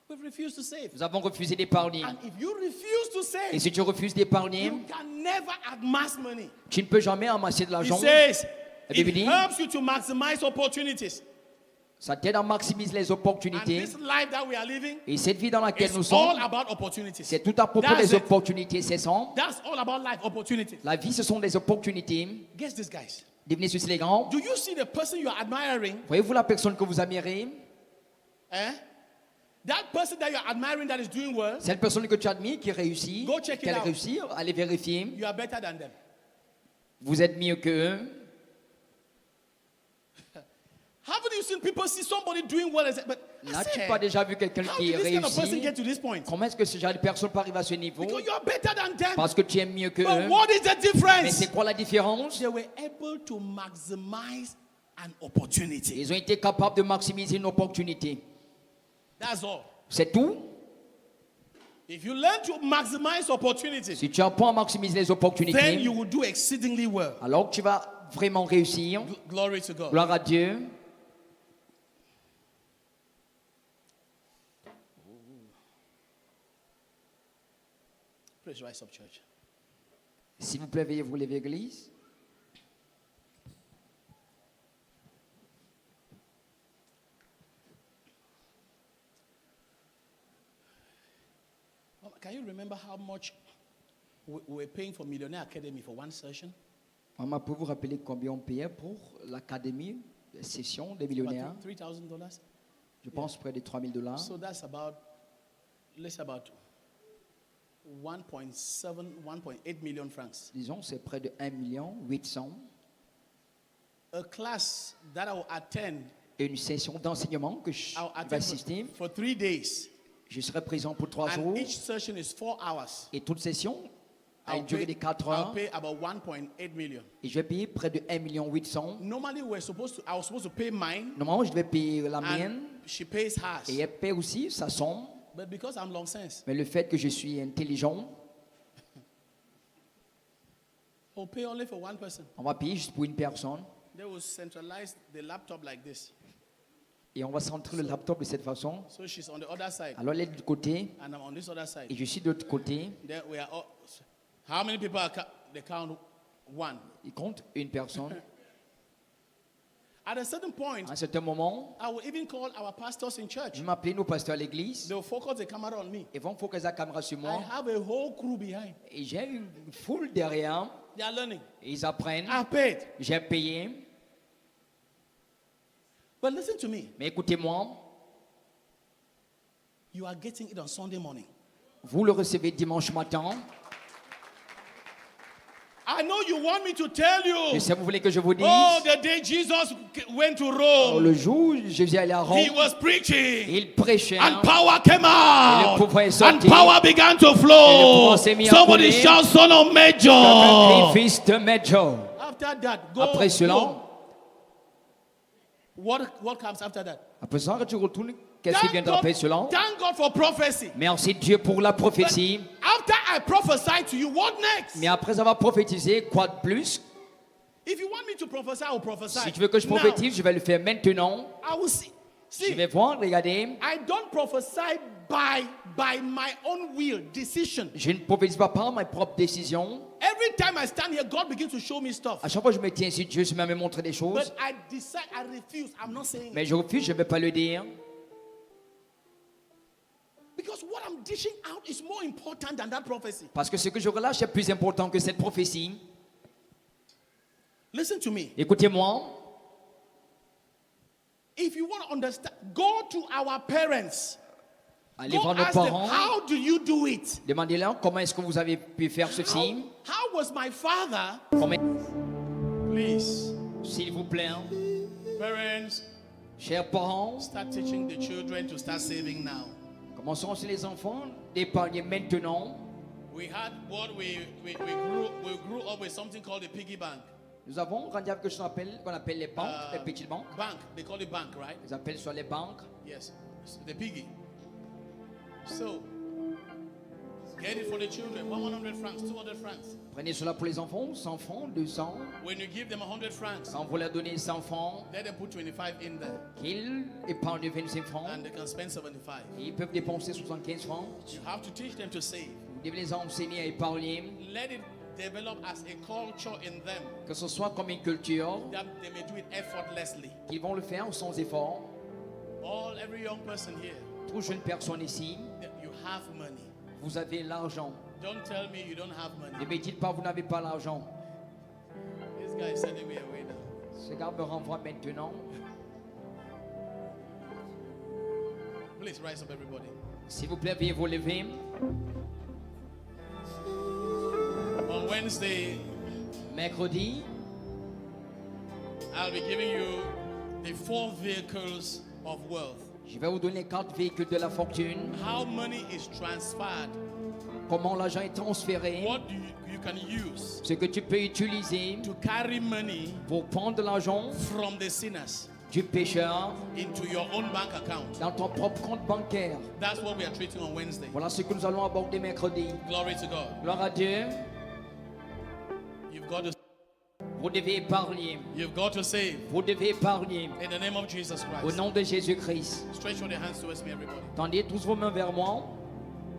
We've refused to save. Nous avons refusé d'épargner. And if you refuse to Et save, si tu refuses d'épargner, you can never amass money. tu ne peux jamais amasser de He l'argent. says, La it Bible dit, helps you to maximize opportunities. ça t'aide à maximiser les And opportunités. this life that we are living Et cette vie dans laquelle nous is all sommes, about opportunities. c'est tout à propos That's des it. opportunités. C'est ça. That's all about life, opportunities. La vie, ce sont des opportunités. Guess this, guys. Devenez ceci les grands. Do you see the person you are admiring? Voyez-vous la personne que vous admirez? Eh? That person that you are admiring that is doing well, Cette personne que tu admires qui réussit, Go check it qu'elle out. réussit, allez vérifier. you are better than them. Vous êtes mieux qu'eux. Haven't you seen people see somebody doing well and say, but I N'as-tu say, pas déjà vu quelqu'un how qui did this kind of person réussit? get to this point? Comment est-ce que ce genre de personne peut arriver à ce niveau? Because you are better than them. Parce que tu aimes mieux que But eux. what is the Mais difference? c'est quoi la différence? They were able to maximize an opportunity. Ils ont été capables de maximiser une opportunité. That's all. C'est tout. If you learn to maximize opportunities, Si tu apprends à maximiser les then opportunités, you will do exceedingly well. alors tu vas vraiment réussir. Glory to God. Gloire à Dieu. Please rise up, church. S'il vous plaît, veuillez vous lever, église. Can you remember how much we were paying for Millionaire Academy for one session? Maman, pouvez-vous rappeler combien on payait pour l'académie, la session des millionnaires? About $3,000. Je pense près de $3,000. So that's about, let's say about 1.8 million francs. Disons, c'est près de 1,8 million. A class that I will attend, Et une session d'enseignement que je I'll vais attend assister. for 3 days. Je serai présent pour 3 jours. And each session is 4 hours. Et toute session a I'll une durée de 4 I'll heures. pay about 1.8 million. Et je vais payer près de 1,8 million. Normally, I was supposed to pay mine, Normalement, je devais payer la mienne. and she pays hers. Et elle paie aussi sa somme. But because I'm long sense, Mais le fait que je suis intelligent, I'll pay only for one person. on va payer juste pour une personne. They will centralize the laptop like this. Et on va centrer le laptop de cette façon. So she's on the other side, Alors elle est de côté and I'm on this other et side. je suis de l'autre côté. Then we are all, how many people are they count? One. Il compte une personne. At a certain point, À un certain moment, I will even call our pastors in church. je m'appelais nos pasteurs à l'église. They will focus the camera on me. Ils vont focaliser la caméra sur I moi. have a whole crew behind. Et j'ai une foule derrière. They are learning. Et ils apprennent. I paid. J'ai payé. But listen to me. Mais écoutez-moi, You are getting it on Sunday morning. vous le recevez dimanche matin. I know you want me to tell Je you. sais, vous voulez que je vous dise. Oh, the day Jesus went to Rome, Le jour où Jésus allait à Rome, he was preaching. il prêchait. And power came out. pouvoir est And sorti. power began to Et le flow. pouvoir s'est mis à Somebody couler. shout, son of Major. Fils de Major. After that, go. Après cela, go. What comes after that? après ça, quand tu retournes, qu'est-ce qui viendra après cela? Thank God for prophecy. Merci Dieu pour la prophétie. After I prophesy to you, what next? Mais après avoir prophétisé, quoi de plus? If you want me to prophesy, I will prophesy. Si tu veux que je Now, prophétise, je vais le faire maintenant. I will see. Je See, vais voir, regardez. I don't prophesy by my own will, decision. Je ne prophétise pas par mes propres décisions. Every time I stand here, God begins to show me stuff. À chaque fois que je me tiens ici, Dieu se met à me montrer des choses. But I decide, I refuse. I'm not saying it. Mais je refuse, je ne vais pas le dire. Because what I'm dishing out is more important than that prophecy. Parce que ce que je relâche est plus important que cette prophétie. Listen to me. Écoutez-moi. If you want to understand, go to our parents. Allez Go voir nos ask them, parents. how do you do it? Demandez-leur comment est-ce que vous avez pu faire ceci. How was my father? Comment- Please, S'il vous plaît, parents, chers parents, start teaching the children to start saving now. commençons chez les enfants d'épargner maintenant. We had what we grew up with something called a piggy bank. Nous avons rendu avec ce qu'on appelle les banques, les petites banques. Bank, they call it bank, right? Ils appellent ça les banques. Yes, the piggy. So, get it for the children. 100 francs, 200 francs. Prenez cela pour les enfants, 100 francs, 200. When you give them 100 francs, Quand vous leur donnez 100 francs, let them put 25 in there, qu'ils épargnent 25 francs. and they can spend 75. Et ils peuvent dépenser 75 francs. You have to teach them to save. Vous devez les enseigner à épargner. Let it develop as a culture in them Que ce soit comme une culture, that they may do it effortlessly. qu'ils vont le faire sans effort. Every young person here, Toute jeune personne ici, that you have money. vous avez l'argent. Don't tell me you don't have Ne money. me dites pas vous n'avez pas l'argent. This guy is sending me away now. Ce gars me renvoie maintenant. Please rise up, everybody. S'il vous plaît, veuillez vous lever. On Wednesday, Mercredi, I'll be giving you the 4 vehicles of wealth. Je vais vous donner 4 véhicules de la fortune. How money is transferred. Comment l'argent est transféré. What do you can use Ce que tu peux utiliser to carry money pour prendre l'argent from the sinners du pécheur into your own bank account. dans ton propre compte bancaire. That's what we are treating on Wednesday. Voilà ce que nous allons aborder mercredi. Glory to God. Gloire à Dieu. You've got to Vous devez épargner. You've got to save Vous devez épargner. in the name of Jesus Au Christ. nom de Jésus-Christ. Stretch out your hands towards me, everybody. Tendez tous vos mains vers moi.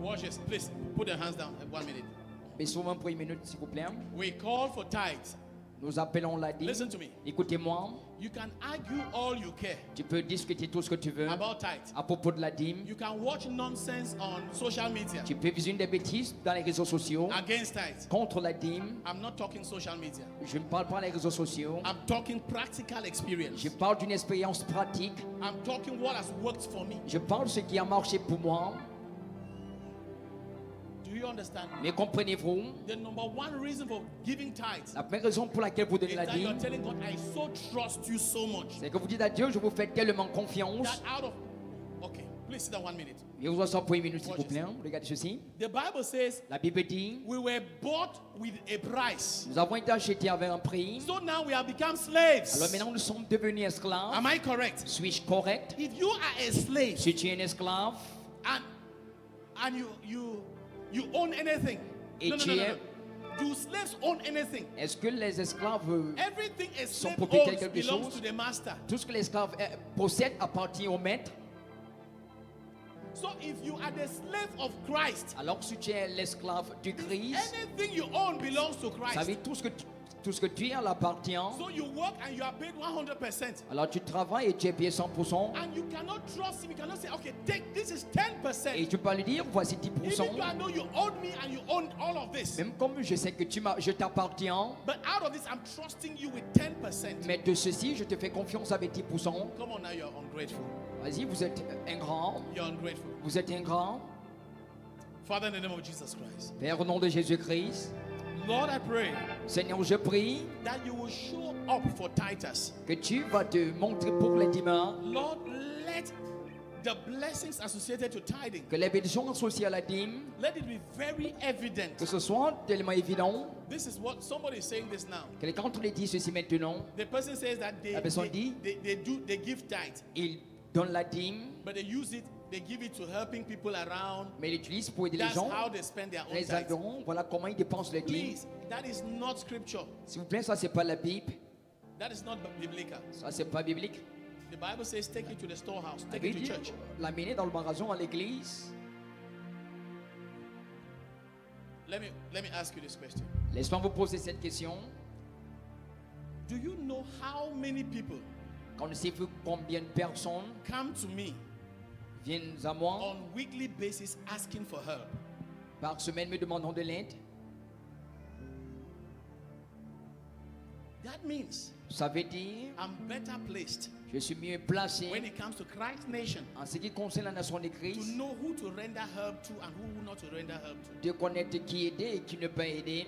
Watch this. Please put your hands down. 1 minute. Baissez vos mains pour une minute, s'il vous plaît. We call for tithes. Nous appelons la dîme. Listen to me. Écoutez-moi. You can argue all you care Tu peux discuter tout ce que tu veux about tithes. à propos de la dîme. You can watch nonsense on social media Tu peux visionner des bêtises dans les réseaux sociaux against tithes. contre la dîme. I'm not talking social media. Je ne parle pas des réseaux sociaux. I'm talking practical experience. Je parle d'une expérience pratique. I'm talking what has worked for me. Je parle de ce qui a marché pour moi. Do you understand? Mais comprenez-vous, The number one reason for giving tithes la première raison pour laquelle vous donnez is la that you're dîme, telling God, I so trust you so much c'est que vous dites à Dieu, je vous fais tellement confiance. that out of. Okay, please sit down 1 minute. Je vous assois pour une minute, s'il vous plaît. Regardez ceci. The Bible says La Bible dit, we were bought with a price. nous avons été achetés avec un prix. So now we have become Alors slaves. maintenant, nous sommes devenus esclaves. Am I correct? Suis-je correct? If you are a slave Si tu es un esclave, and you own anything. Et No, no, tu no, no, es- no. Do slaves own anything? est-ce que les esclaves, Everything a sont slave propriétaires owns de quelque belongs chose? to the master. tout ce que l'esclave possède appartient au maître? So if you are the slave of Christ, Alors que si tu es l'esclave du Christ, anything you own belongs to ça veut Christ. dire tout ce que tu es appartient. So you work and you are paid 100%. Alors tu travailles et tu es payé 100%. And you cannot trust him. You cannot say, okay, take this is 10%. Et tu peux lui dire, voici 10%. Even though I know you own me and you own all of this. Même comme je sais que je t'appartiens, But out of this, I'm trusting you with 10%. mais de ceci, je te fais confiance avec 10%. Come on now, you're ungrateful. Vas-y, vous êtes ingrat. You're ungrateful. Vous êtes ingrat. Father, in the name of Jesus Christ. Père, au nom de Jésus-Christ, Lord, I pray Seigneur, je prie that you will show up for Titus. que tu vas te montrer pour les dîmes, Lord, let the blessings associated to tithing, que les bénédictions associées à la dîme, let it be very evident. que ce soit tellement évident, This is what somebody is saying this now. que quand on les dit ceci maintenant, The person says that La personne dit- they give tithe, ils donnent la dîme, but they use it, they give it to helping people around. mais ils l'utilisent pour aider les That's gens, how they spend their own les tithe. aidants. Voilà comment ils dépensent les dîmes. Please, that is not scripture. S'il vous plaît, ça c'est pas la Bible, That is not biblical. ça c'est pas biblique. The Bible says take it to the storehouse, La take it Bible to dit, church. l'amener dans le magasin à l'église. Let me ask you this question. Laisse-moi vous poser cette question. Do you know how many people Connaissez-vous combien de personnes come to me viennent à moi on weekly basis asking for help? par semaine me demandant de l'aide? That means Ça veut dire, I'm better placed je suis mieux placé when it comes to Christ nation en ce qui concerne la nation de to Christ, know who to render help to and who not to render help to. de connaître qui aider et qui ne peut aider.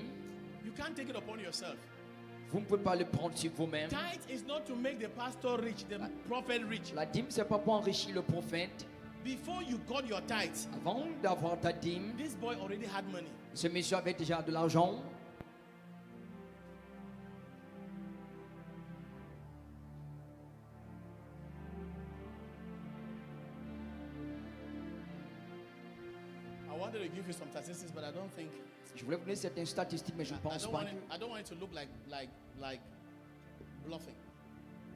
You can't take it upon yourself. Vous ne pouvez pas le prendre sur vous-même. Tithe is not to make the pastor rich, the prophet rich. La dîme, c'est pas pour enrichir le prophète. Before you got your tithe, Avant d'avoir ta dîme, this boy already had money. ce monsieur avait déjà de l'argent. I wanted to give you some statistics, but I don't think Je voulais vous donner certaines statistiques, mais je ne I pense don't pas. want it, I don't want it to look like bluffing.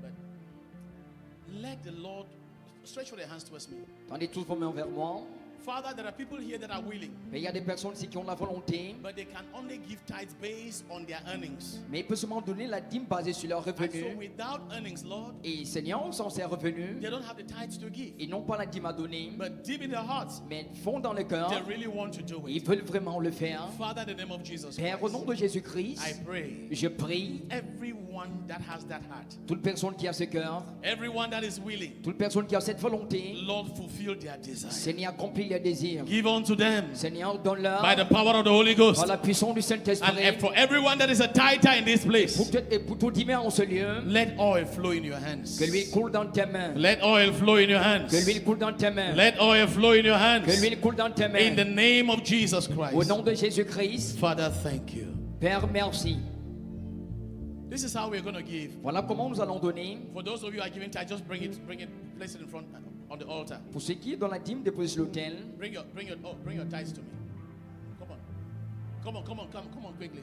But let the Lord stretch your hands towards me. Tendez tous vos mains vers moi. Father, there are people here that are willing, Mais il y a des personnes ici qui ont la volonté, but they can only give tithes based on their earnings. mais ils peuvent seulement donner la dîme basée sur leurs And so revenus. without earnings, Lord, Et Seigneur, sans ces revenus, they don't have the tithes to give. ils n'ont pas la dîme à donner, But deep in their hearts, mais ils font dans le cœur, they really want to do ils it. veulent vraiment le faire. Father, in the name of Jesus Père, au nom Christ, de Jésus-Christ, I pray je prie everyone everyone that has that heart, Toute personne qui a ce cœur, everyone that is willing, toute personne qui a cette volonté, Lord, fulfill their desire. Seigneur, accomplis les désirs. Give unto them Seigneur, donne-leur by the power of the Holy Ghost. par la puissance du Saint-Esprit. And for everyone that is a tither in this place, Et pour tout divin en ce lieu, let oil flow in your hands. que l'huile coule dans tes mains. Let oil flow in your hands. Que l'huile coule dans tes mains. Let oil flow in your Que hands. l'huile coule dans tes In the mains. name of Jesus Au Christ. nom de Jésus-Christ, Father, thank you. Père, merci. This is how we're going to give. Voilà comment nous allons donner. For those of you who are giving tithe, just bring it, place it in front on the altar. Pour ceux qui, dans la dîme, déposent sur l'autel, Bring your tithes to me. Come on quickly.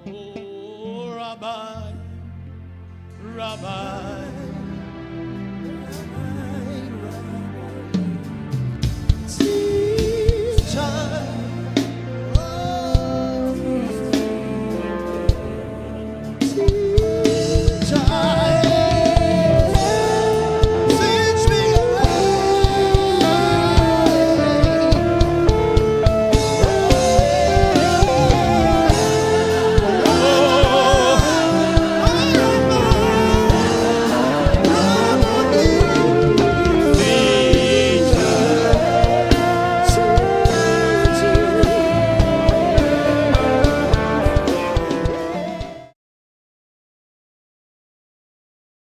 Oh, Rabbi,